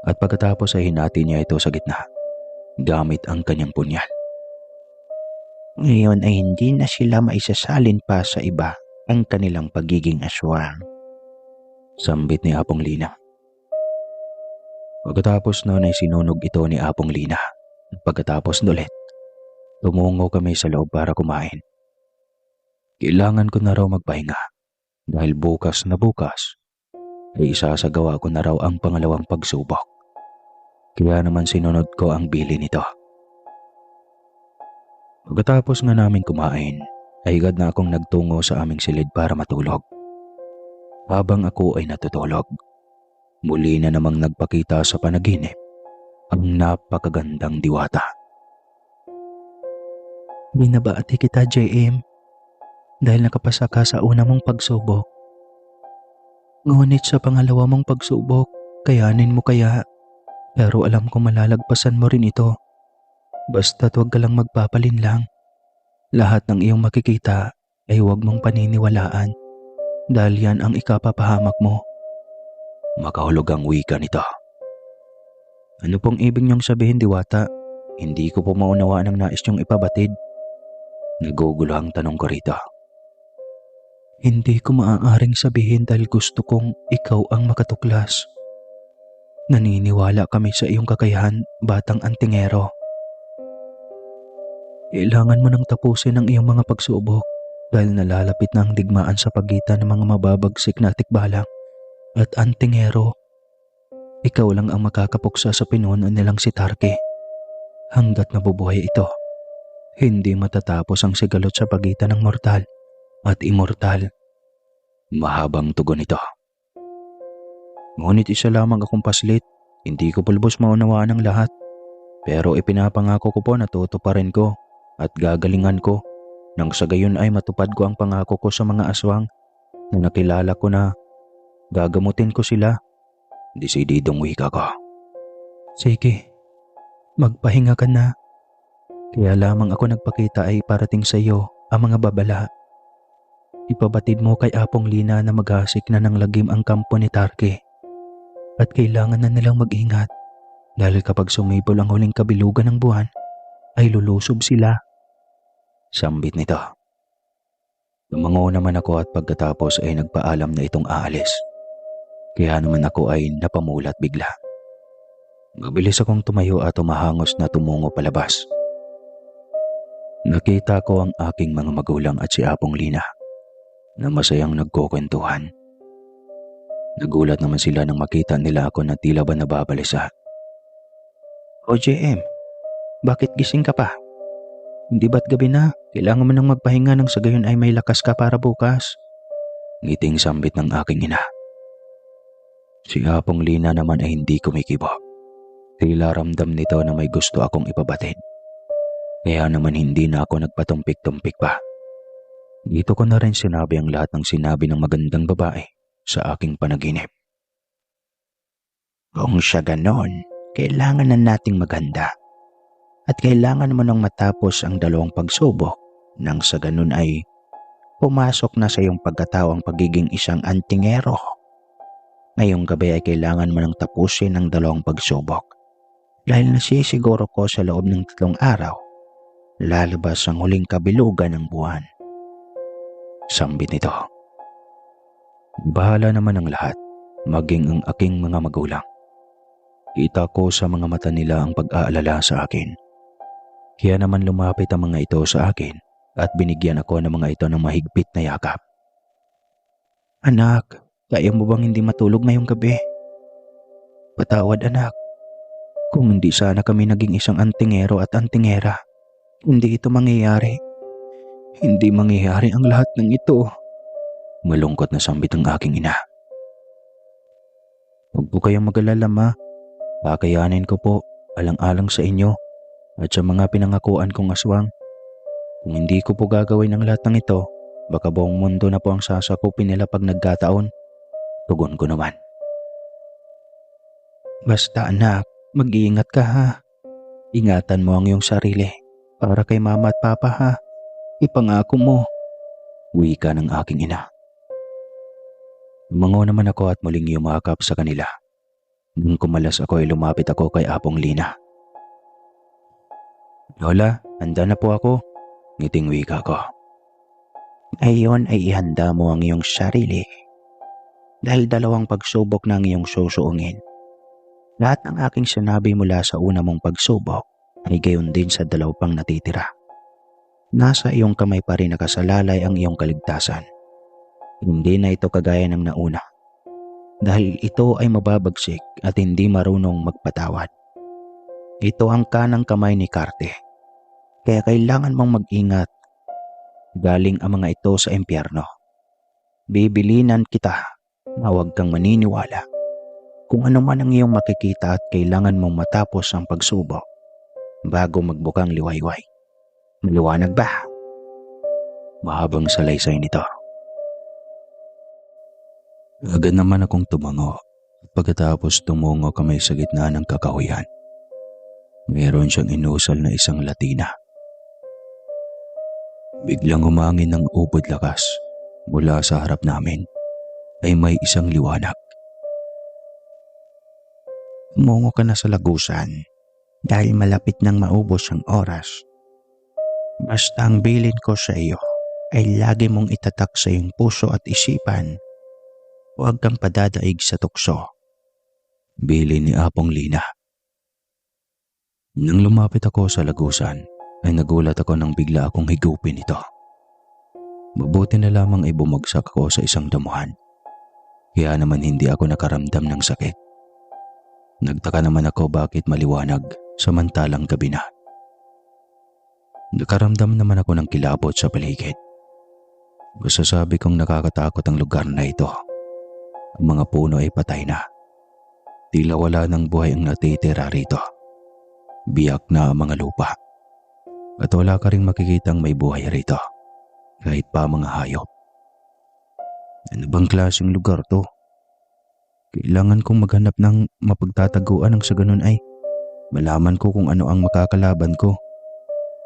[SPEAKER 1] At pagkatapos ay hinati niya ito sa gitna, gamit ang kanyang punyal.
[SPEAKER 2] Ngayon ay hindi na sila maisasalin pa sa iba ang kanilang pagiging aswang.
[SPEAKER 1] Sambit ni Apong Lina. Pagkatapos noon ay sinunog ito ni Apong Lina. At pagkatapos ulit, tumungo kami sa loob para kumain Kailangan ko na raw magpahinga dahil bukas na bukas ay isasagawa ko na raw ang pangalawang pagsubok. Kaya naman sinunod ko ang bili nito. Pagkatapos nga namin kumain, ay agad na akong nagtungo sa aming silid para matulog. Habang ako ay natutulog, muli na namang nagpakita sa panaginip ang napakagandang diwata.
[SPEAKER 2] Binabati kita, JM, dahil nakapasa ka sa una mong pagsubok. Ngunit sa pangalawa mong pagsubok, kayanin mo kaya. Pero alam ko malalagpasan mo rin ito. Basta't huwag ka lang magpapalinlang. Lahat ng iyong makikita ay huwag mong paniniwalaan dahil yan ang ikapapahamak mo.
[SPEAKER 1] Makahulog ang wika nito.
[SPEAKER 2] Ano pong ibig niyong sabihin, Diwata? Hindi ko po maunawaan ang nais niyong ipabatid.
[SPEAKER 1] Nagugulo ang tanong ko rito.
[SPEAKER 2] Hindi ko maaaring sabihin dahil gusto kong ikaw ang makatuklas. Naniniwala kami sa iyong kakayahan, batang antingero. Kailangan mo nang tapusin ang iyong mga pagsubok dahil nalalapit na ang digmaan sa pagitan ng mga mababagsik na tikbalang at antingero. Ikaw lang ang makakapuksa sa pinuno nilang si Tarke. Hanggat nabubuhay ito, hindi matatapos ang sigalot sa pagitan ng mortal at immortal.
[SPEAKER 1] Mahabang tugon ito.
[SPEAKER 2] Ngunit isa lamang akong paslit, hindi ko pulbos maunawaan ang lahat. Pero ipinapangako ko po na tutuparin ko at gagalingan ko nang sa gayon ay matupad ko ang pangako ko sa mga aswang na nakilala ko na gagamutin ko sila.
[SPEAKER 1] Desididong wika ko.
[SPEAKER 2] Sige, magpahinga ka na. Kaya lamang ako nagpakita ay parating sa iyo ang mga babala. Ipabatid mo kay Apong Lina na maghasik na ng lagim ang kampo ni Tarke. At kailangan na nilang mag-ingat dahil kapag sumibol ang huling kabilugan ng buwan, ay lulusob sila.
[SPEAKER 1] Sambit nito. Tumango naman ako at pagkatapos ay nagpaalam na itong aalis. Kaya naman ako ay napamulat bigla. Mabilis akong tumayo at tumahangos na tumungo palabas. Nakita ko ang aking mga magulang at si Apong Lina na masayang nagkukwentuhan. Nagulat naman sila nang makita nila ako na tila ba nababalisa.
[SPEAKER 2] O JM, bakit gising ka pa? Hindi ba't gabi na? Kailangan mo nang magpahinga nang sa gayon ay may lakas ka para bukas.
[SPEAKER 1] Ngiting sambit ng aking ina. Si Apong Lina naman ay hindi kumikibo. Tila ramdam nito na may gusto akong ipabatid. Kaya naman hindi na ako nagpatumpik-tumpik pa. Dito ko na rin sinabi ang lahat ng sinabi ng magandang babae sa aking panaginip.
[SPEAKER 2] Kung siya ganon, kailangan na nating maganda. At kailangan mo nang matapos ang dalawang pagsubok nang sa ganon ay pumasok na sa iyong pagkatao ang pagiging isang antingero. Ngayong gabi ay kailangan mo nang tapusin ang dalawang pagsubok dahil nasisiguro ko sa loob ng 3 araw lalabas ang huling kabilugan ng buwan.
[SPEAKER 1] Sambit nito. Bahala naman ang lahat, maging ang aking mga magulang. Kita ko sa mga mata nila ang pag-aalala sa akin. Kaya naman lumapit ang mga ito sa akin at binigyan ako ng mga ito ng mahigpit na yakap.
[SPEAKER 2] Anak, kaya mo bang hindi matulog ngayong gabi? Patawad anak. Kung hindi sana kami naging isang antingero at antingera, hindi ito mangyayari. Hindi mangyayari ang lahat ng ito.
[SPEAKER 1] Malungkot na sambit ang aking ina.
[SPEAKER 2] Huwag po kayong mag-alala ma. Kakayanin ko po alang-alang sa inyo at sa mga pinangakuan kong aswang. Kung hindi ko po gagawin ang lahat ng ito, baka buong mundo na po ang sasakupin nila pag nagkataon.
[SPEAKER 1] Tugon ko naman.
[SPEAKER 2] Basta anak, mag-iingat ka ha. Ingatan mo ang iyong sarili para kay mama at papa ha. Ipangako mo.
[SPEAKER 1] Wika ng aking ina. Tumango naman ako at muling yumakap sa kanila. Nung kumalas ako ay lumapit ako kay Apong Lina.
[SPEAKER 2] Lola, handa na po ako.
[SPEAKER 1] Ngiting wika ko.
[SPEAKER 2] Ngayon ay ihanda mo ang iyong sarili. Dahil 2 pagsubok na ang iyong susuungin. Lahat ng aking sinabi mula sa una mong pagsubok ay gayon din sa 2 pang natitira. Nasa iyong kamay pa rin nakasalalay ang iyong kaligtasan. Hindi na ito kagaya ng nauna. Dahil ito ay mababagsik at hindi marunong magpatawad. Ito ang kanang kamay ni Carte. Kaya kailangan mong mag-ingat. Galing ang mga ito sa impyerno. Bibilinan kita na huwag kang maniniwala. Kung ano man ang iyong makikita at kailangan mong matapos ang pagsubok bago magbukang liwayway. Maliwanag ba?
[SPEAKER 1] Mahabang salaysay nito. Agad naman akong tumango at pagkatapos tumungo kami sa gitna ng kakahuyan. Meron siyang inusal na isang Latina. Biglang humangin ng ubod lakas mula sa harap namin ay may isang liwanag.
[SPEAKER 2] Tumungo ka na sa lagusan dahil malapit nang maubos ang oras. Basta ang bilin ko sa iyo ay lagi mong itatak sa iyong puso at isipan. Huwag kang padadaig sa tukso.
[SPEAKER 1] Bilin ni Apong Lina. Nang lumapit ako sa lagusan ay nagulat ako nang bigla akong higupin ito. Mabuti na lamang ay bumagsak ako sa isang damuhan. Kaya naman hindi ako nakaramdam ng sakit. Nagtaka naman ako bakit maliwanag samantalang gabi na. Nakaramdam naman ako ng kilabot sa paligid. Masasabi kong nakakatakot ang lugar na ito. Ang mga puno ay patay na. Tila wala ng buhay ang natitira rito. Biyak na ang mga lupa. At wala ka ring makikitang may buhay rito. Kahit pa mga hayop. Ano bang klaseng lugar to? Kailangan kong maghanap ng mapagtataguan nang sa ganun ay malaman ko kung ano ang makakalaban ko.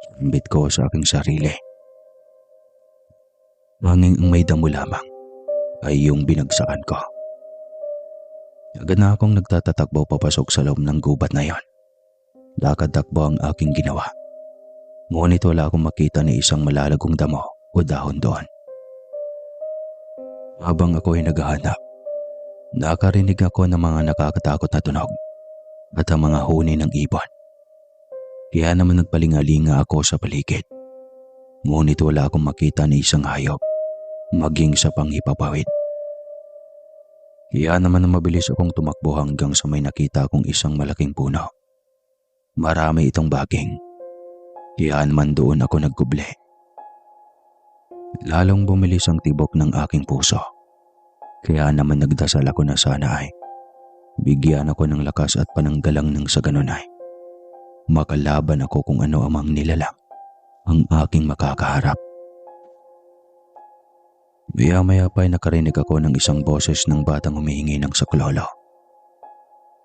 [SPEAKER 1] Sambit ko sa aking sarili. Tanging ang may damo lamang ay yung binagsakan ko. Agad na akong nagtatatakbo papasok sa loob ng gubat na yon. Lakad-takbo ang aking ginawa. Ngunit wala akong makita ni isang malalagong damo o dahon doon. Habang ako ay naghahanap, nakarinig ako ng mga nakakatakot na tunog at ang mga huni ng ibon. Kaya naman nagpalingalinga ako sa paligid. Ngunit wala akong makita ni isang hayop, maging sa panghipapawid. Kaya naman mabilis akong tumakbo hanggang sa may nakita akong isang malaking puno. Marami itong baging. Kaya naman doon ako nagkuble. Lalong bumilis ang tibok ng aking puso. Kaya naman nagdasal ako na sana ay bigyan ako ng lakas at pananggalang ng sa ganun ay makalaban ako kung ano amang nilalang ang aking makakaharap. Maya-maya pa ay nakarinig ako ng isang boses ng batang humihingi ng saklolo.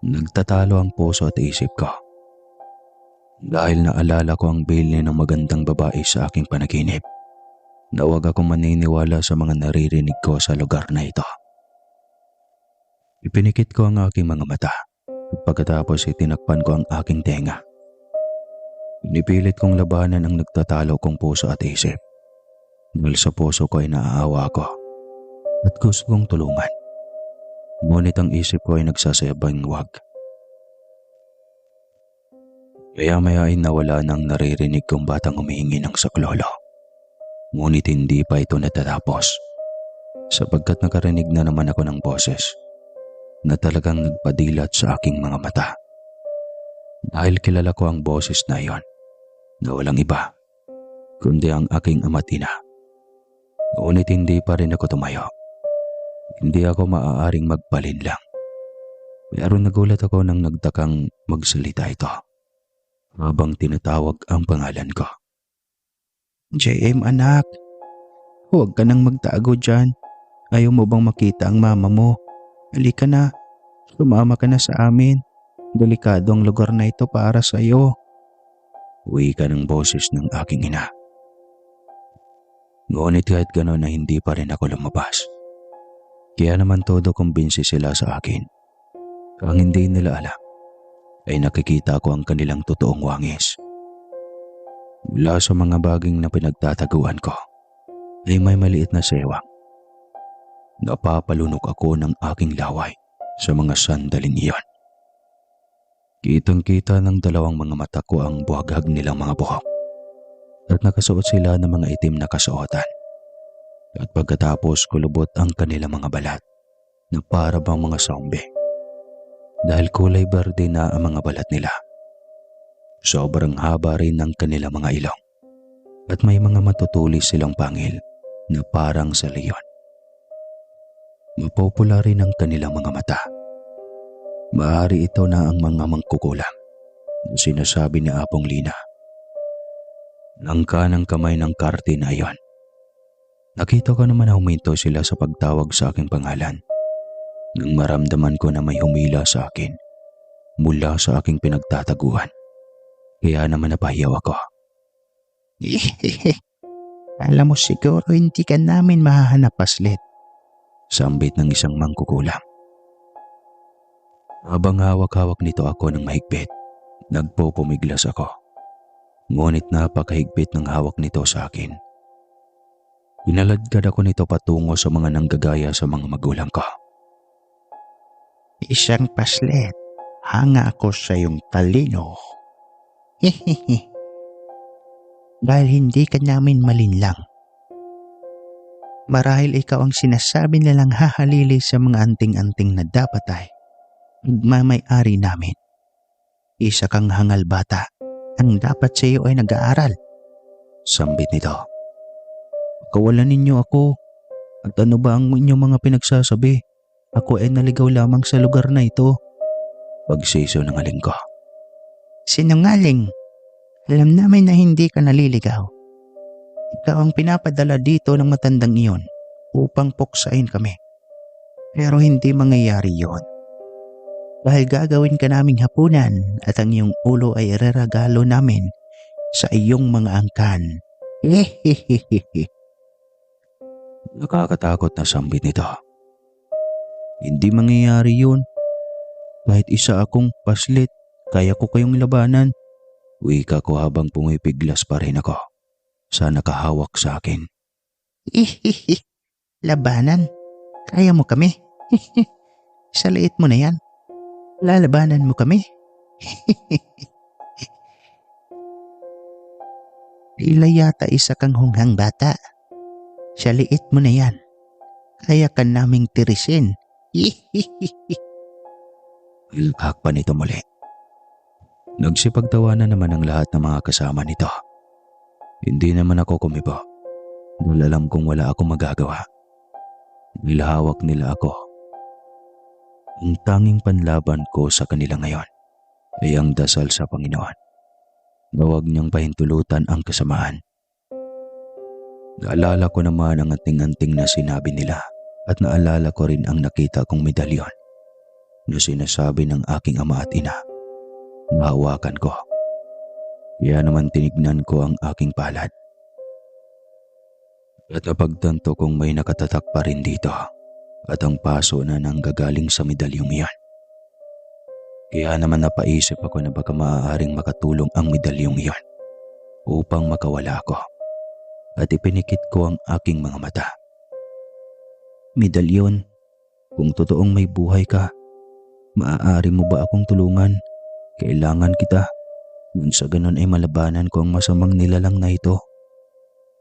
[SPEAKER 1] Nagtatalo ang puso at isip ko. Dahil naalala ko ang bilin ng magandang babae sa aking panaginip, na huwag akong maniniwala sa mga naririnig ko sa lugar na ito. Ipinikit ko ang aking mga mata at pagkatapos itinakpan ko ang aking tenga. Pinipilit kong labanan ang nagtatalo kong puso at isip. Dahil sa puso ko ay naaawa ko at gusto kong tulungan. Ngunit ang isip ko ay nagsasayabang wag. Kaya-maya ay nawala ng naririnig kong batang humihingi ng saklolo. Ngunit hindi pa ito natatapos sapagkat nakarinig na naman ako ng boses na talagang nagpadilat sa aking mga mata. Dahil kilala ko ang boses na iyon na walang iba kundi ang aking ama't ina. Ngunit hindi pa rin ako tumayo. Hindi ako maaaring magpalinlang. Pero nagulat ako nang nagtakang magsalita ito habang tinatawag ang pangalan ko.
[SPEAKER 2] JM anak, huwag ka nang magtago dyan. Ayaw mo bang makita ang mama mo? Halika na, sumama ka na sa amin. Delikado ang lugar na ito para sa iyo.
[SPEAKER 1] Uwi ka ng boses ng aking ina. Ngunit kahit gano'n na hindi pa rin ako lumabas. Kaya naman todo kumbinsi sila sa akin. Ang hindi nila alam ay nakikita ko ang kanilang totoong wangis. Mula sa mga baging na pinagtataguan ko ay may maliit na sewang. Napapalunok ako ng aking laway sa mga sandaling iyon. Kitang-kita ng dalawang mga mata ko ang buhagag nilang mga buhok at nakasuot sila ng mga itim na kasuotan. At pagkatapos kulubot ang kanilang mga balat na para bang mga zombie. Dahil kulay berde na ang mga balat nila. Sobrang haba rin ng kanilang mga ilong. At may mga matutulis silang pangil na parang sa leon. Mapopula rin ang kanilang mga mata. Maaari ito na ang mga mangkukulam na sinasabi ni Apong Lina. Nang kanang kamay ng karte na iyon. Nakita ko naman na huminto sila sa pagtawag sa aking pangalan. Nang maramdaman ko na may humila sa akin mula sa aking pinagtataguan. Kaya naman napahiyaw ako.
[SPEAKER 2] Alam mo siguro hindi ka namin mahahanap, Paslit.
[SPEAKER 1] Sambit ng isang mangkukulam. Habang hawak-hawak nito ako ng mahigpit, nagpupumiglas ako. Ngunit napakahigpit ng hawak nito sa akin. Inaladkad ako nito patungo sa mga nanggagaya sa mga magulang ko.
[SPEAKER 2] Isang Paslit, hanga ako sa iyong talino. Dahil hindi ka namin malinlang. Marahil ikaw ang sinasabi nilang hahalili sa mga anting-anting na dapat ay magmamay-ari namin. Isa kang hangal bata. Ang dapat sa iyo ay nag-aaral.
[SPEAKER 1] Sambit nito.
[SPEAKER 2] Kawalan ninyo ako. At ano ba ang inyong mga pinagsasabi? Ako ay naligaw lamang sa lugar na ito.
[SPEAKER 1] Pagsiso ng aling ko.
[SPEAKER 2] Sinungaling. Alam namin na hindi ka naliligaw. Ikaw ang pinapadala dito ng matandang iyon upang puksain kami. Pero hindi mangyayari yon. Dahil gagawin ka naming hapunan at ang iyong ulo ay ireragalo namin sa iyong mga angkan.
[SPEAKER 1] Nakakatakot na sambit nito.
[SPEAKER 2] Hindi mangyayari yun. Kahit isa akong Paslit, kaya ko kayong labanan.
[SPEAKER 1] Wika ko habang pumipiglas pa rin ako sa nakahawak sa akin.
[SPEAKER 2] Labanan? Kaya mo kami? Sa liit mo na yan. Lalabanan mo kami? Tila yata isa kang hunghang bata. Sa liit mo na yan. Kaya ka naming tirisin.
[SPEAKER 1] Ilhak pa nito muli. Nagsipagtawanan naman ang lahat ng mga kasama nito. Hindi naman ako kumibo. Dahil alam kong wala akong magagawa. Nilahawak nila ako. Ang tanging panlaban ko sa kanila ngayon ay ang dasal sa Panginoon na huwag niyang pahintulutan ang kasamaan. Naalala ko naman ang anting-anting na sinabi nila at naalala ko rin ang nakita kong medalyon na sinasabi ng aking ama at ina. Nahawakan ko. Kaya naman tinignan ko ang aking palad. At napagtanto kong may nakatatak pa rin dito at ang paso na nanggagaling sa medalyong iyan. Kaya naman napaisip ako na baka maaaring makatulong ang medalyong iyan upang makawala ako. At ipinikit ko ang aking mga mata.
[SPEAKER 2] Medalyon, kung totoong may buhay ka, maaari mo ba akong tulungan? Kailangan kita. Nang sa ganon ay malabanan ko ang masamang nilalang na ito.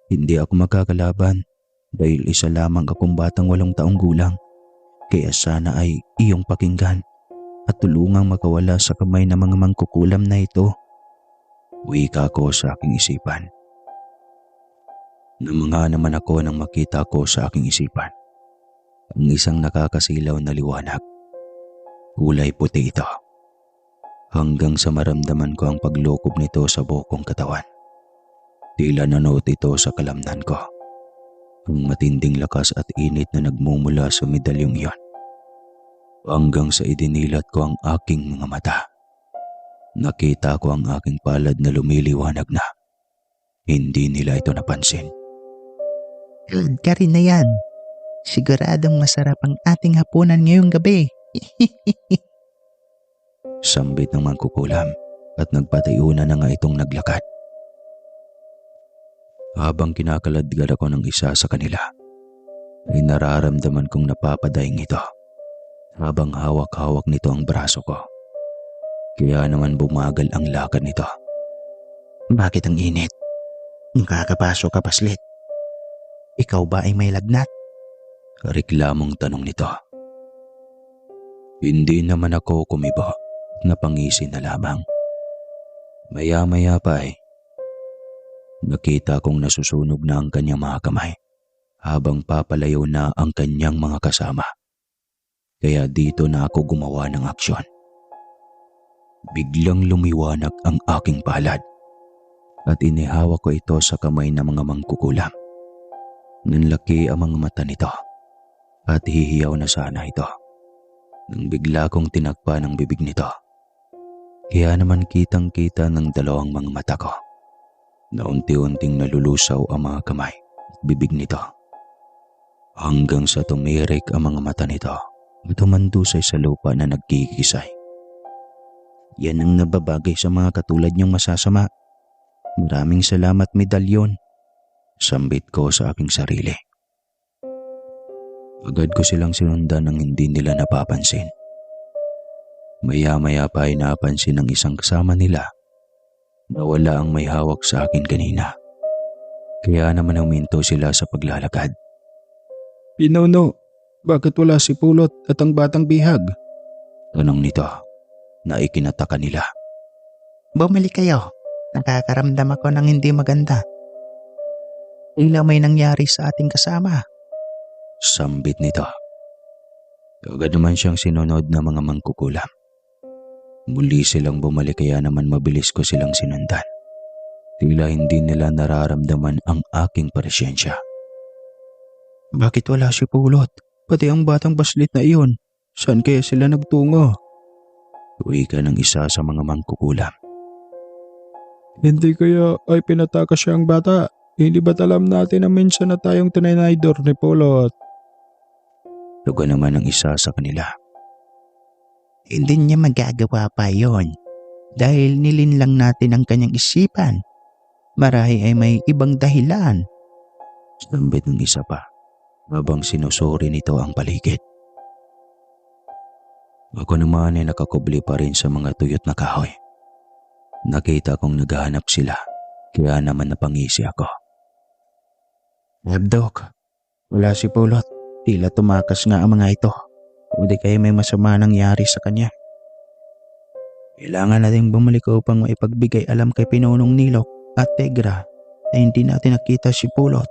[SPEAKER 2] Hindi ako makakalaban dahil isa lamang akong batang 8 taong gulang. Kaya sana ay iyong pakinggan at tulungang makawala sa kamay ng mga mangkukulam na ito.
[SPEAKER 1] Wika ko sa aking isipan. Namanga naman ako nang makita ko sa aking isipan ang isang nakakasilaw na liwanag. Kulay puti ito. Hanggang sa maramdaman ko ang paglokob nito sa buong kong katawan. Tila nanood ito sa kalamnan ko. Ang matinding lakas at init na nagmumula sa medalyong iyon. Hanggang sa idinilat ko ang aking mga mata. Nakita ko ang aking palad na lumiliwanag na. Hindi nila ito napansin.
[SPEAKER 2] Kalad ka rin na yan. Siguradong masarap ang ating hapunan ngayong gabi.
[SPEAKER 1] Sambit ng mangkukulam at nagpatayuna na nga itong naglakad. Habang kinakaladkad ako ng isa sa kanila, ay nararamdaman kong napapadaing ito habang hawak-hawak nito ang braso ko. Kaya naman bumagal ang lakad nito.
[SPEAKER 2] Bakit ang init? Kakapasok ka, Paslit. Ikaw ba ay may lagnat?
[SPEAKER 1] Reklamong tanong nito. Hindi naman ako kumibo, napangisi na lamang. Maya-maya pa nakita kong nasusunog na ang kanyang mga kamay habang papalayo na ang kanyang mga kasama. Kaya dito na ako gumawa ng aksyon. Biglang lumiwanag ang aking palad at inihawak ko ito sa kamay ng mga mangkukulam. Nanlaki ang mga mata nito at hihiyaw na sana ito nang bigla kong tinagpa ng bibig nito. Kaya naman kitang-kita ng dalawang mga mata ko na unti-unting nalulusaw ang mga kamay at bibig nito hanggang sa tumirik ang mga mata nito at humandusay sa lupa na nagkikisay. Yan ang nababagay sa mga katulad niyong masasama. Maraming salamat, medalyon. Sambit ko sa aking sarili. Agad ko silang sinundan nang hindi nila napapansin. Maya-maya pa ay napansin ng isang kasama nila na wala ang may hawak sa akin kanina. Kaya naman huminto sila sa paglalakad.
[SPEAKER 3] Pinuno, bakit wala si Pulot at ang batang bihag?
[SPEAKER 1] Tanong nito na ikinataka nila.
[SPEAKER 2] Bumalik kayo. Nakakaramdam ako ng hindi maganda. Tila may nangyari sa ating kasama.
[SPEAKER 1] Sambit nito. Agad naman siyang sinunod ng mga mangkukulam. Muli silang bumalik kaya naman mabilis ko silang sinundan. Tila hindi nila nararamdaman ang aking presensya.
[SPEAKER 2] Bakit wala si Pulot? Pati ang batang Paslit na iyon. Saan kaya sila nagtungo?
[SPEAKER 1] Uwi ka ng isa sa mga mangkukulam.
[SPEAKER 3] Hindi kaya ay pinatakas siya ang bata? Hindi ba't alam natin na minsan na tayong tininaydor ni Pulot?
[SPEAKER 1] Tugon naman ng isa sa kanila.
[SPEAKER 2] Hindi niya magagawa pa yon dahil nilinlang natin ang kanyang isipan. Marahil ay may ibang dahilan.
[SPEAKER 1] Sambit ng isa pa habang sinusuri nito ang paligid. Ako naman ay nakakubli pa rin sa mga tuyot na kahoy. Nakita kong naghahanap sila kaya naman napangisi ako.
[SPEAKER 2] Abdok, wala si Pulot. Tila tumakas nga ang mga ito. O di kaya may masama nangyari sa kanya. Kailangan natin bumalik upang maipagbigay alam kay Pinunong Nilok at Tegra na hindi natin nakita si Pulot.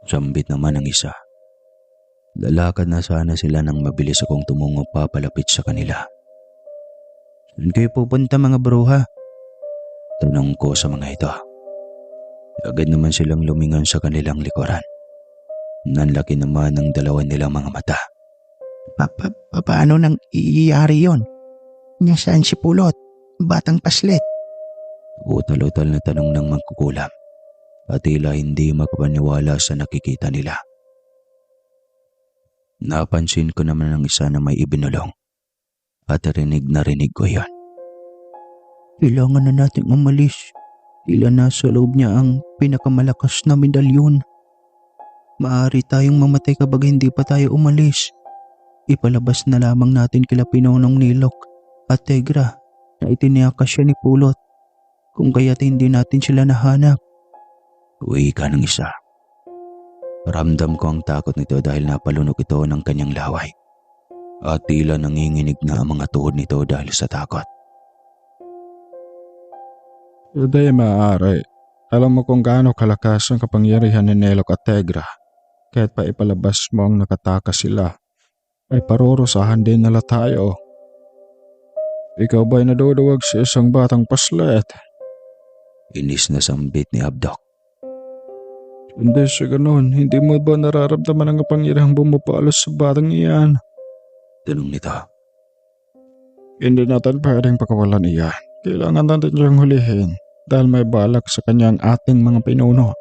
[SPEAKER 1] Sambit naman ang isa. Lalakad na sana sila nang mabilis akong tumungo papalapit sa kanila.
[SPEAKER 2] Saan kayo pupunta mga bruha?
[SPEAKER 1] Tanong ko sa mga ito. Agad naman silang lumingon sa kanilang likuran. Nanlaki naman ng dalawa nilang mga mata.
[SPEAKER 2] Paano nang iyari yon? Nasaan si Pulot? Batang Paslit?
[SPEAKER 1] Utal-utal na tanong ng mangkukulam at tila hindi makapaniwala sa nakikita nila. Napansin ko naman ng isa na may ibinulong at rinig na rinig ko yon.
[SPEAKER 2] Kailangan na nating umalis. Tila nasa loob niya ang pinakamalakas na medalyon. Maaari tayong mamatay kapag hindi pa tayo umalis. Ipalabas na lamang natin kila Pinunong Nilok at Tegra na itiniakas siya ni Pulot. Kung kaya't hindi natin sila nahanap.
[SPEAKER 1] Uwi ka ng isa. Ramdam ko ang takot nito dahil napalunok ito ng kanyang laway. At tila nanginginig na ang mga tuhod nito dahil sa takot.
[SPEAKER 3] Hindi maaari. Alam mo kung gaano kalakas ang kapangyarihan ni Nilok at Tegra. Kahit pa ipalabas mo ang nakatakas sila, ay parurusahan din nila tayo. Ikaw ba'y naduduwag sa isang batang Paslit?
[SPEAKER 1] Inis na sambit ni Abdok.
[SPEAKER 3] Hindi siya ganun. Hindi mo ba nararamdaman ang kapangyarihang bumupalos sa batang iyan?
[SPEAKER 1] Tanong nito.
[SPEAKER 3] Hindi natin pwedeng pakawalan iyan. Kailangan natin siyang hulihin dahil may balak sa kanyang ating mga pinuno.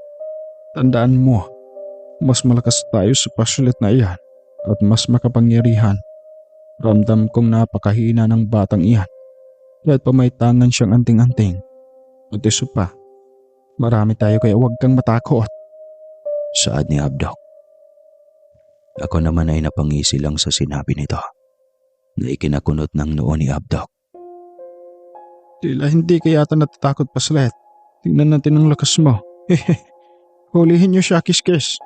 [SPEAKER 3] Tandaan mo, mas malakas tayo sa Paslit na iyan at mas makapangyarihan. Ramdam kong napakahina ng batang iyan. Kahit pa may tangan siyang anting-anting. At isa pa, marami tayo kaya huwag kang matakot.
[SPEAKER 1] Saad ni Abdok. Ako naman ay napangisi lang sa sinabi nito na ikinakunot ng noo ni Abdok.
[SPEAKER 3] Tila hindi ka yata natatakot, Paslit. Tingnan natin ang lakas mo. Hulihin niyo siya, Kiskis.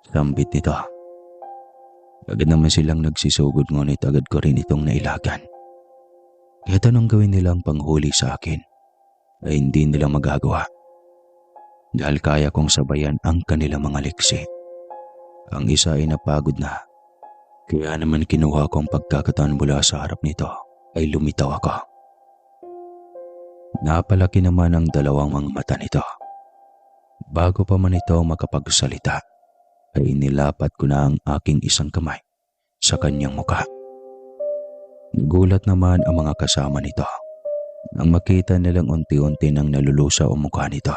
[SPEAKER 1] Sambit nito. Agad naman silang nagsisugod ngunit agad ko rin itong nailagan. Kahit anong gawin nilang panghuli sa akin ay hindi nila magagawa. Dahil kaya kong sabayan ang kanilang mga liksi. Ang isa ay napagod na. Kaya naman kinuha kong pagkakataon mula sa harap nito ay lumitaw ako. Napalaki naman ang dalawang mga mata nito. Bago pa man ito makapagsalita, ay nilapat ko na ang aking isang kamay sa kanyang mukha. Nagulat naman ang mga kasama nito nang makita nilang unti-unti nang nalulusaw ang mukha nito.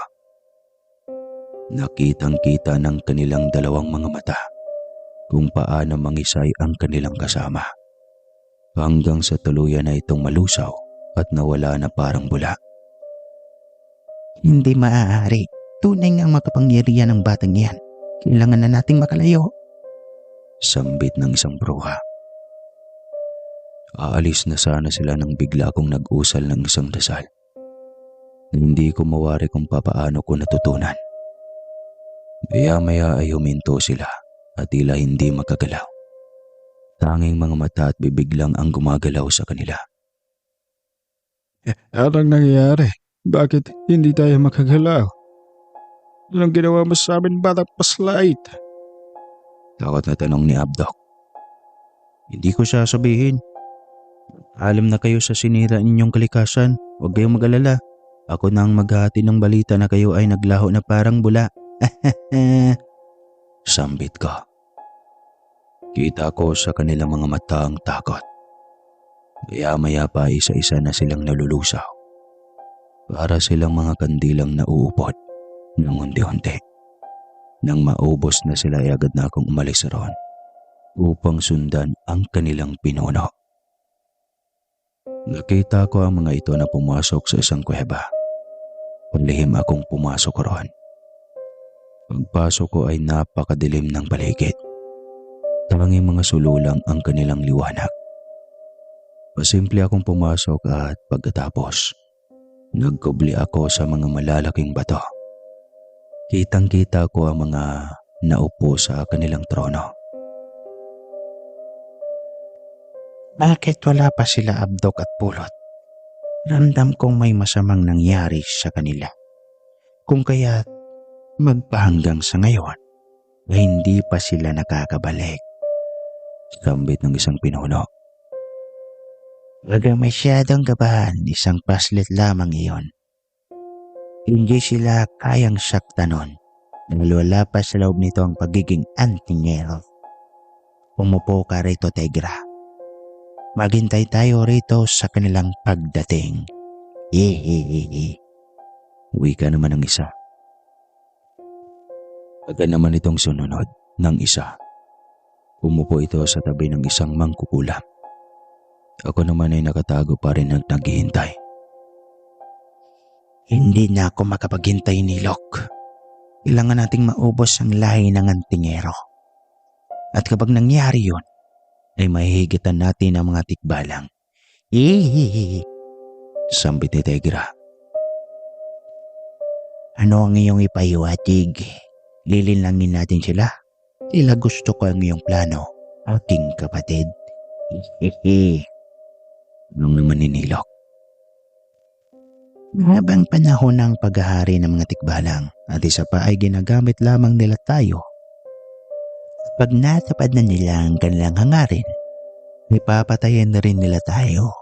[SPEAKER 1] Nakitang-kita ng kanilang dalawang mga mata kung paano mangisay ang kanilang kasama. Hanggang sa tuluyan na itong malusaw at nawala na parang bula.
[SPEAKER 2] Hindi maaari. Tunay ngang makapangyarihan ng batang yan. Kailangan na nating makalayo.
[SPEAKER 1] Sambit ng isang bruha. Aalis na sana sila nang bigla akong nag-usal ng isang dasal. Hindi ko mawari kung papaano ko natutunan. Maya-maya ay huminto sila at tila hindi makagalaw. Tanging mga mata at bibig lang ang gumagalaw sa kanila.
[SPEAKER 3] Anong nangyayari? Bakit hindi tayo makagalaw? Anong ginawa mo sa amin, batang paslait?
[SPEAKER 1] Takot na tanong ni Abdok.
[SPEAKER 2] Hindi ko sasabihin. Alam na kayo sa sinira ninyong kalikasan. Huwag kayong mag-alala. Ako na ang maghahati ng balita na kayo ay naglaho na parang bula.
[SPEAKER 1] Sambit ko. Kita ko sa kanilang mga mata ang takot. Maya-maya pa isa-isa na silang nalulusaw. Para silang mga kandilang nauupot ng unti-unti. Nang maubos na sila ay agad na akong umalis roon upang sundan ang kanilang pinuno. Nakita ko ang mga ito na pumasok sa isang kuweba. Palihim akong pumasok roon. Pagpasok ko ay napakadilim ng paligid. Tanging mga sululang ang kanilang liwanag. Pasimple akong pumasok at pagkatapos, nagkubli ako sa mga malalaking bato. Kitang-kita ko ang mga naupo sa kanilang trono.
[SPEAKER 2] Bakit wala pa sila Abdok at Pulot? Ramdam kong may masamang nangyari sa kanila. Kung kaya magpahanggang sa ngayon ay hindi pa sila nakakabalik.
[SPEAKER 1] Sambit ng isang pinuno.
[SPEAKER 2] Huwag kang masyadong kabahan, isang paslit lamang iyon. Hindi sila kayang saktan nun dahil wala pa sa loob nito ang pagiging antingero. Umupo ka rito, Tegra. Maghintay tayo rito sa kanilang pagdating.
[SPEAKER 1] Wika naman ng isa. Agad naman itong sununod ng isa. Umupo ito sa tabi ng isang mangkukulam. Ako naman ay nakatago pa rin at naghihintay.
[SPEAKER 2] Hindi na ako makapaghintay ni Lok. Kailangan nating maubos ang lahi ng antingero. At kapag nangyari yun, ay mahihigitan natin ang mga tikbalang.
[SPEAKER 1] Sambit ni Tegra.
[SPEAKER 2] Ano ang iyong ipahiwatig? Lilinlangin natin sila. Tila gusto ko ang iyong plano, aking kapatid.
[SPEAKER 1] Nung naman ninilok.
[SPEAKER 2] Mahabang panahon ng paghahari ng mga tikbalang at isa pa ay ginagamit lamang nila tayo. Pag natupad na nila ang kanilang hangarin, ipapatayin na rin nila tayo.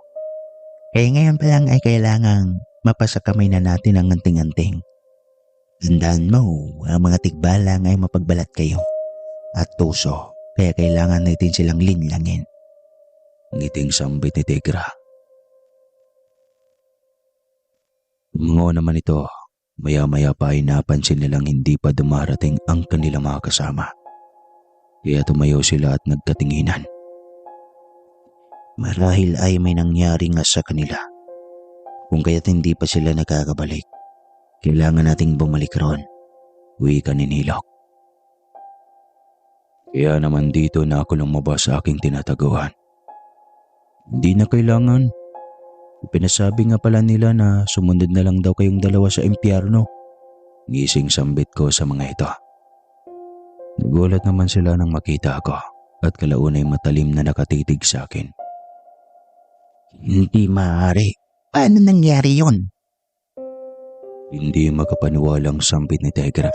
[SPEAKER 2] Kaya ngayon pa lang ay kailangang mapasakamay na natin ang anting-anting. Tandaan mo, ang mga tikbalang ay mapagbalat kayo at tuso, kaya kailangan natin silang linlangin.
[SPEAKER 1] Ngiting sambit ni Tegra. Umango naman ito, maya-maya pa ay napansin nilang hindi pa dumarating ang kanilang mga kasama. Kaya tumayo sila at nagkatinginan.
[SPEAKER 2] Marahil ay may nangyari nga sa kanila. Kung kaya't hindi pa sila nakakabalik, kailangan nating bumalik roon.
[SPEAKER 1] Wika ni Nilok. Kaya naman dito na ako lumabas sa aking tinataguan. Hindi na kailangan. Pinasabi nga pala nila na sumunod na lang daw kayong dalawa sa impyerno. Gising sambit ko sa mga ito. Nagulat naman sila nang makita ako at kalaunay matalim na nakatitig sa akin.
[SPEAKER 2] Hindi maaari. Paano nangyari yon?
[SPEAKER 1] Hindi makapaniwalang sambit ni Tegra.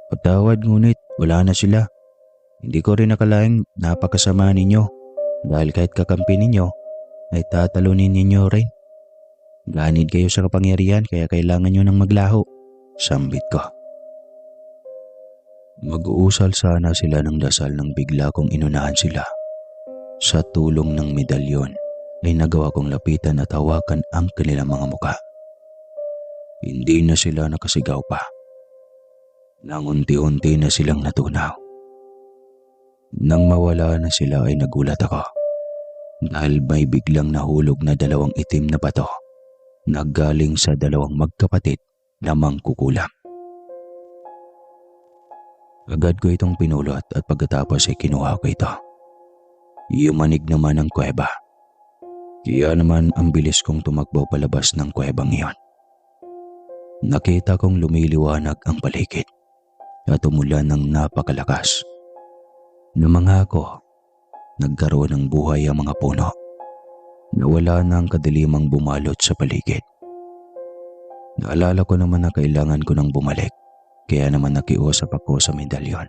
[SPEAKER 1] Patawad ngunit wala na sila. Hindi ko rin nakalaing napakasama ninyo dahil kahit kakampi ninyo ay tatalunin ninyo rin. Ganid kayo sa kapangyarihan kaya kailangan nyo nang maglaho. Sambit ko. Mag-uusal sana sila ng dasal nang bigla kong inunahan sila. Sa tulong ng medalyon ay nagawa kong lapitan at hawakan ang kanilang mga muka. Hindi na sila nakasigaw pa. Nang unti-unti na silang natunaw. Nang mawala na sila ay nagulat ako dahil may biglang nahulog na dalawang itim na bato na galing sa dalawang magkapatid na mangkukulam. Agad ko itong pinulot at pagkatapos ay kinuha ko ito. Yumanig naman ang kuweba. Kaya naman ang bilis kong tumakbo palabas ng kuwebang iyon. Nakita kong lumiliwanag ang paligid at umulan ng napakalakas. Namangha ako, nagkaroon ng buhay ang mga puno. Nawala na ang kadilimang bumalot sa paligid. Naalala ko naman na kailangan ko nang bumalik, kaya naman nakiusap ako sa medalyon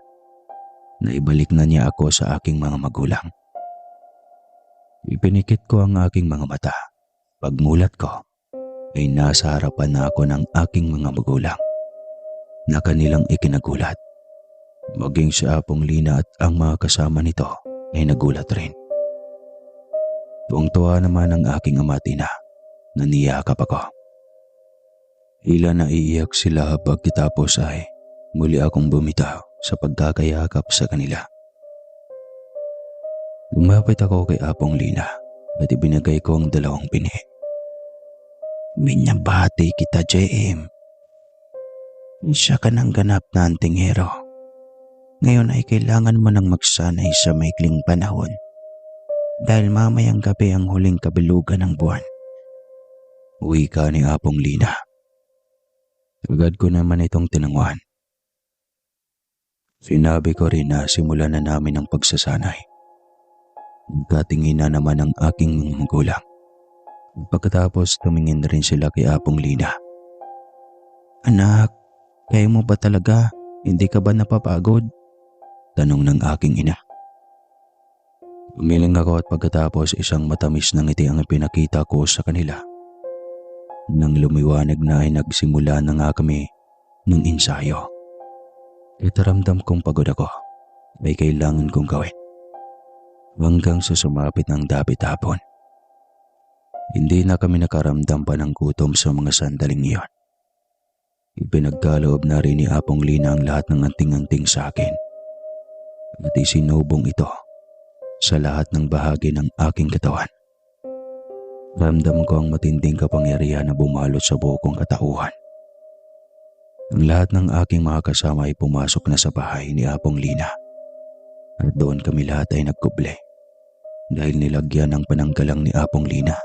[SPEAKER 1] na ibalik na niya ako sa aking mga magulang. Ipinikit ko ang aking mga mata. Pagmulat ko, ay nasa harapan na ako ng aking mga magulang na kanilang ikinagulat. Maging si Apong Lina at ang mga kasama nito ay nagulat rin. Tuwang-tuwa naman ang aking ama at ina na niyakap ako. Hila na iiyak sila pagkatapos ay muli akong bumitaw sa pagkakayakap sa kanila. Lumapit ako kay Apong Lina at ibinigay ko ang dalawang pini. Minyabati kita, JM. Siya ka ng ganap na antinghero. Ngayon ay kailangan mo nang magsanay sa maikling panahon dahil mamayang gabi ang huling kabilugan ng buwan. Uwi ka ni Apong Lina. Agad ko naman itong tinanguan. Sinabi ko rin na simulan na namin ang pagsasanay. Nagkatingin na naman ang aking mga magulang. Pagkatapos tumingin rin sila kay Apong Lina. Anak, kaya mo ba talaga? Hindi ka ba napapagod? Tanong ng aking ina. Umiling ako at pagkatapos isang matamis na ngiti ang ipinakita ko sa kanila. Nang lumiwanag na ay nagsimula na nga kami ng ensayo. Itaramdam kong pagod ako. May kailangan kong gawin. Hanggang sa sumapit ng dapit hapon. Hindi na kami nakaramdam pa ng gutom sa mga sandaling iyon. Ipinagkaloob na rin ni Apong Lina ang lahat ng anting-anting sa akin. At isinubong ito sa lahat ng bahagi ng aking katawan. Ramdam ko ang matinding kapangyarihan na bumalot sa buo kong katauhan. Ang lahat ng aking mga kasama ay pumasok na sa bahay ni Apong Lina. At doon kami lahat ay nagkuble dahil nilagyan ng pananggalang ni Apong Lina.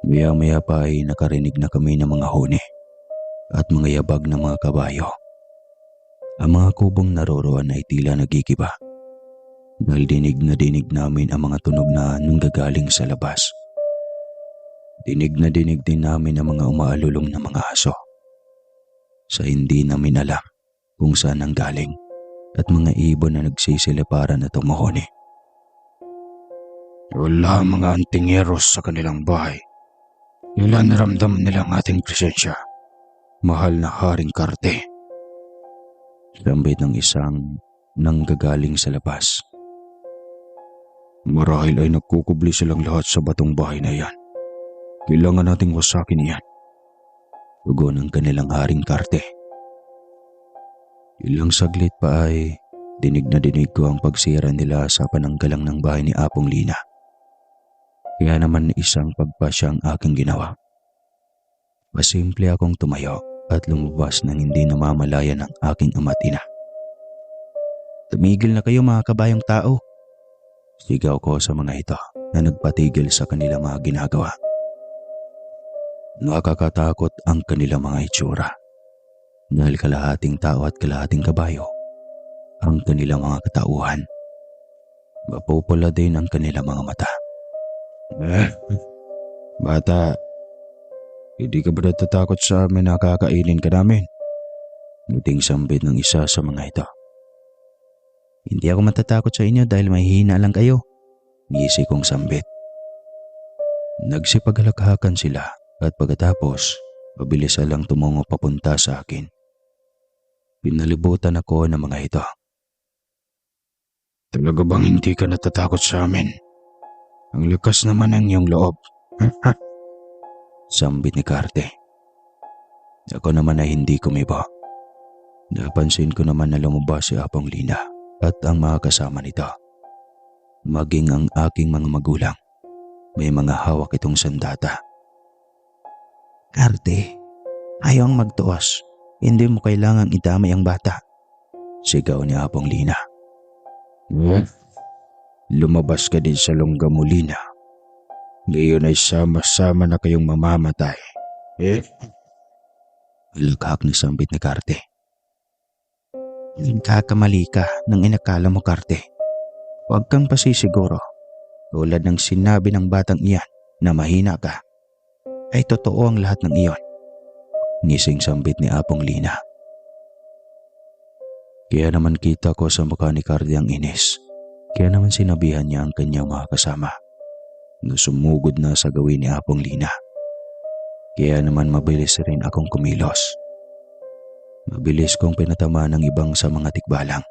[SPEAKER 1] Maya-maya pa ay nakarinig na kami ng mga huni at mga yabag ng mga kabayo. Ang mga kubong naroroon ay tila nagigiba dahil dinig na dinig namin ang mga tunog na nanggagaling sa labas. Dinig na dinig din namin ang mga umaalulong na mga aso. Sa hindi namin alam kung saan ang galing at mga ibon na nagsisiliparan at tumuhuni. Wala mga antingeros sa kanilang bahay. Ilan naramdam nila ang ating presensya. Mahal na Haring Karte. Sambit ng isang nanggagaling sa labas. Marahil ay nagkukubli silang lahat sa batong bahay na yan. Kailangan nating wasakin yan. Tugon ng kanilang Haring Karte. Ilang saglit pa ay dinig na dinig ko ang pagsira nila sa pananggalang ng bahay ni Apong Lina. Kaya naman isang pagpasya ang aking ginawa. Pasimple akong tumayo at lumabas nang hindi namamalayan ng aking ama at ina. Tumigil na kayo mga kabayang tao. Sigaw ko sa mga ito. na nagpatigil sa kanilang mga ginagawa. Nakakatakot ang kanilang mga itsura dahil kalahating tao at kalahating kabayo ang kanilang mga katauhan. Mapupula din ang kanilang mga mata.
[SPEAKER 3] Bata, hindi ka ba natatakot sa amin na kakainin ka namin?
[SPEAKER 1] Ngiting sambit ng isa sa mga ito.
[SPEAKER 2] Hindi ako matatakot sa inyo dahil mahihina lang kayo.
[SPEAKER 1] Ngisi kong sambit. Nagsipaghalakhakan sila at pagkatapos, mabilis lang tumungo papunta sa akin. Pinalibutan ako ng mga ito.
[SPEAKER 3] Talaga bang hindi ka natatakot sa amin? Ang lakas naman ng iyong loob.
[SPEAKER 1] Sambit ni Carte. Ako naman ay hindi kumibo. Napansin ko naman na lumabas si Apong Lina at ang mga kasama nito. Maging ang aking mga magulang. May mga hawak itong sandata.
[SPEAKER 2] Carte, ayaw ang magtuos. Hindi mo kailangang idamay ang bata.
[SPEAKER 1] Sigaw ni Apong Lina.
[SPEAKER 3] Lumabas ka din sa longga mo, Lina. Ngayon ay sama-sama na kayong mamamatay.
[SPEAKER 1] Laghak ni sambit ni Carte.
[SPEAKER 2] Nagkakamali ka nang inakala mo, Carte. Huwag kang pasisiguro. Tulad ng sinabi ng batang iyan na mahina ka, ay totoo ang lahat ng iyon.
[SPEAKER 1] Ngising sambit ni Apong Lina. Kaya naman kita ko sa mukha ni Carte ang inis. Kaya naman sinabihan niya ang kanyang mga kasama na sumugod na sa gawin ni Apong Lina. Kaya naman mabilis rin akong kumilos. Mabilis kong pinatamaan ng ibang sa mga tikbalang.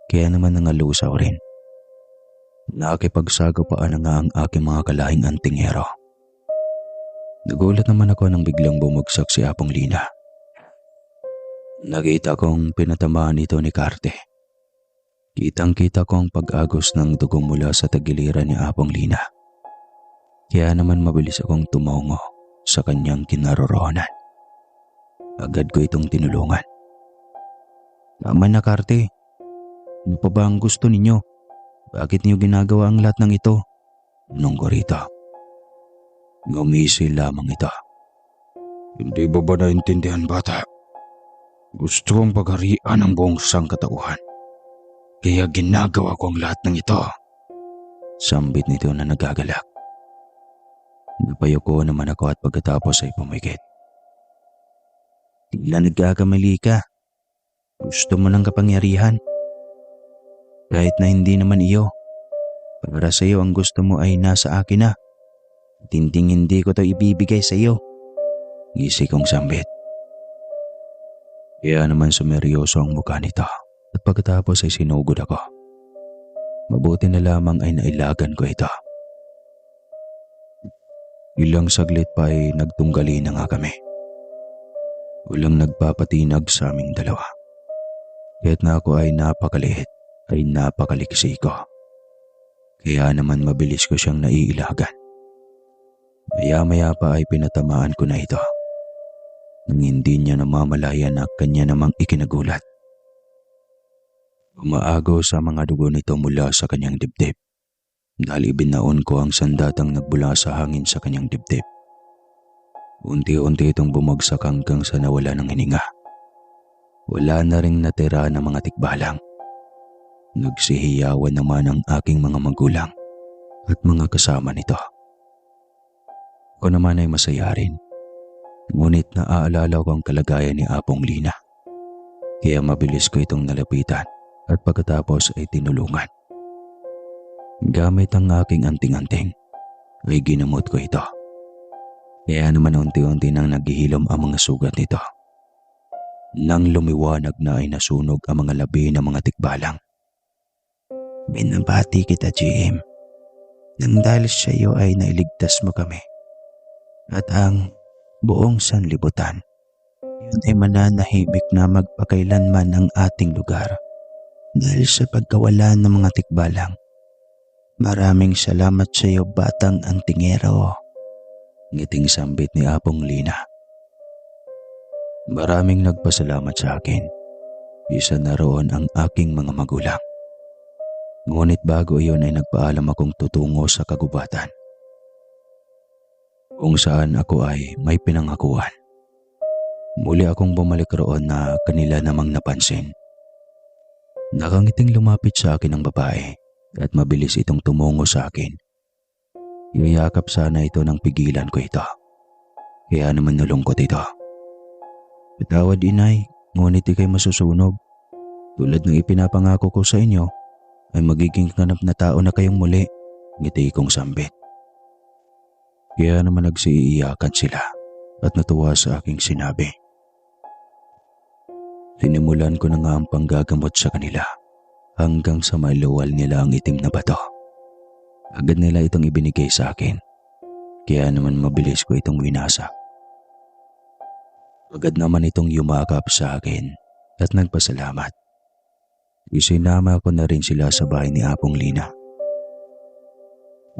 [SPEAKER 1] Kaya naman nangalusaw rin. Nakipagsagapaan na nga ang aking mga kalahing antingero. Nagulat naman ako nang biglang bumagsak si Apong Lina. Nakita kong pinatamaan ito ni Carte. Kitang-kita ko ang pag-agos ng dugo mula sa tagiliran ni Apong Lina. Kaya naman mabilis akong tumongo sa kanyang kinaroroonan. Agad ko itong tinulungan.
[SPEAKER 2] Tama na, Carte. Ano pa ba ang gusto ninyo? Bakit niyo ginagawa ang lahat ng ito?
[SPEAKER 1] Nung ko rito. Ngumisi lamang ito.
[SPEAKER 3] Hindi ba naintindihan, bata? Gusto kong pagharian ang buong sangkatauhan. Kaya ginagawa ko ang lahat ng ito.
[SPEAKER 1] Sambit nito na nagagalak. Napayuko naman ako at pagkatapos ay pumikit.
[SPEAKER 2] Tila nagkakamali ka. Gusto mo ng kapangyarihan. Kahit na hindi naman iyo. Para sa iyo ang gusto mo ay nasa akin na. Tinding hindi ko to ibibigay sa iyo.
[SPEAKER 1] Ngisi kong sambit. Kaya naman sumeryoso ang mukha nito at pagkatapos ay sinugod ako. Mabuti na lamang ay nailagan ko ito. Ilang saglit pa ay nagtunggali na nga kami. Walang nagpapatinag sa aming dalawa. Kaya't na ako ay napakaliit, ay napakaliksi ko. Kaya naman mabilis ko siyang naiilagan. Maya-maya pa ay pinatamaan ko na ito. Nang hindi niya namamalayan na kanya namang ikinagulat. Umaago sa mga dugo nito mula sa kanyang dibdib. Dahil ibinaon ko ang sandatang nagbula sa hangin sa kanyang dibdib. Unti-unti itong bumagsak hanggang sa nawala ng hininga. Wala na ring natira ng mga tikbalang. Nagsihiyawan naman ang aking mga magulang at mga kasama nito. Ako naman ay masaya rin. Ngunit naaalala ko ang kalagayan ni Apong Lina. Kaya mabilis ko itong nalapitan at pagkatapos ay tinulungan. Gamit ang aking anting-anting ay ginamot ko ito. Kaya naman unti-unti nang naghihilom ang mga sugat nito. Nang lumiwanag na ay nasunog ang mga labi ng mga tikbalang.
[SPEAKER 2] Binabati kita, GM. Nang dahil sa iyo ay nailigtas mo kami. At ang buong sanlibutan, yun ay mananahimik na magpakailanman ang ating lugar. Dahil sa pagkawala ng mga tikbalang. Maraming salamat sa iyo, batang antingero.
[SPEAKER 1] Ngiting sambit ni Apong Lina. Maraming nagpasalamat sa akin. Isa na roon ang aking mga magulang. Ngunit bago iyon ay nagpaalam akong tutungo sa kagubatan, kung saan ako ay may pinangakuan. Muli akong bumalik roon na kanila namang napansin. Nakangiting lumapit sa akin ang babae at mabilis itong tumungo sa akin. Iyayakap sana ito nang pigilan ko ito. Kaya naman nalungkot ito. Patawad inay, ngunit ikay masusunog. Tulad ng ipinapangako ko sa inyo, ay magiging ganap na tao na kayong muli, ngiti kong sambit. Kaya naman nagsiiyakan sila at natuwa sa aking sinabi. Sinimulan ko na nga ang panggagamot sa kanila hanggang sa mailuwal nila ang itim na bato. Agad nila itong ibinigay sa akin, kaya naman mabilis ko itong winasak. Agad naman itong yumakap sa akin at nagpasalamat. Isinama ko na rin sila sa bahay ni Apong Lina.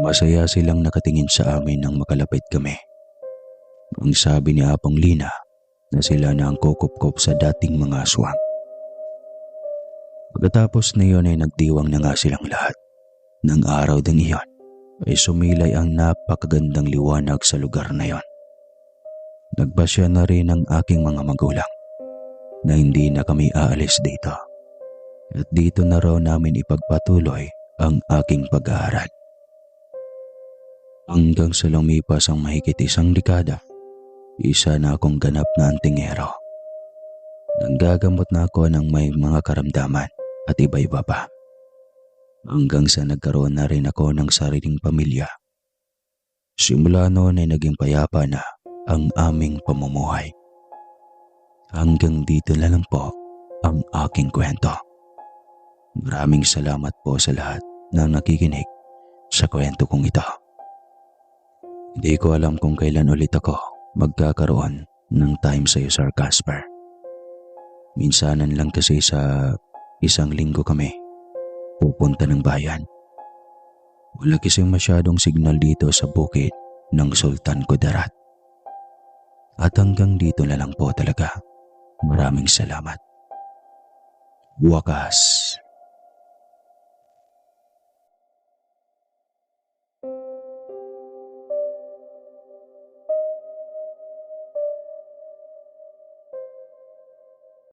[SPEAKER 1] Masaya silang nakatingin sa amin nang makalapit kami. Ang sabi ni Apong Lina na sila na ang kukup-kup sa dating mga aswang. Pagkatapos na iyon ay nagdiwang na nga silang lahat. Nang araw din iyon ay sumilay ang napakagandang liwanag sa lugar na iyon. Nagpasya na rin ang aking mga magulang na hindi na kami aalis dito. At dito na raw namin ipagpatuloy ang aking pag-aaral. Hanggang sa lumipas ang mahigit 1 dekada, isa na akong ganap na antingero. Nanggagamot na ako ng may mga karamdaman at iba-iba pa. Hanggang sa nagkaroon na rin ako ng sariling pamilya. Simula noon ay naging payapa na ang aming pamumuhay. Hanggang dito na lang po ang aking kwento. Maraming salamat po sa lahat na nakikinig sa kwento kong ito. Hindi ko alam kung kailan ulit ako magkakaroon ng time sa iyo, Sir Casper. Minsanan lang kasi sa 1 linggo kami pupunta ng bayan. Wala kasing masyadong signal dito sa bukid ng Sultan Kudarat. At hanggang dito na lang po talaga. Maraming salamat. Wakas.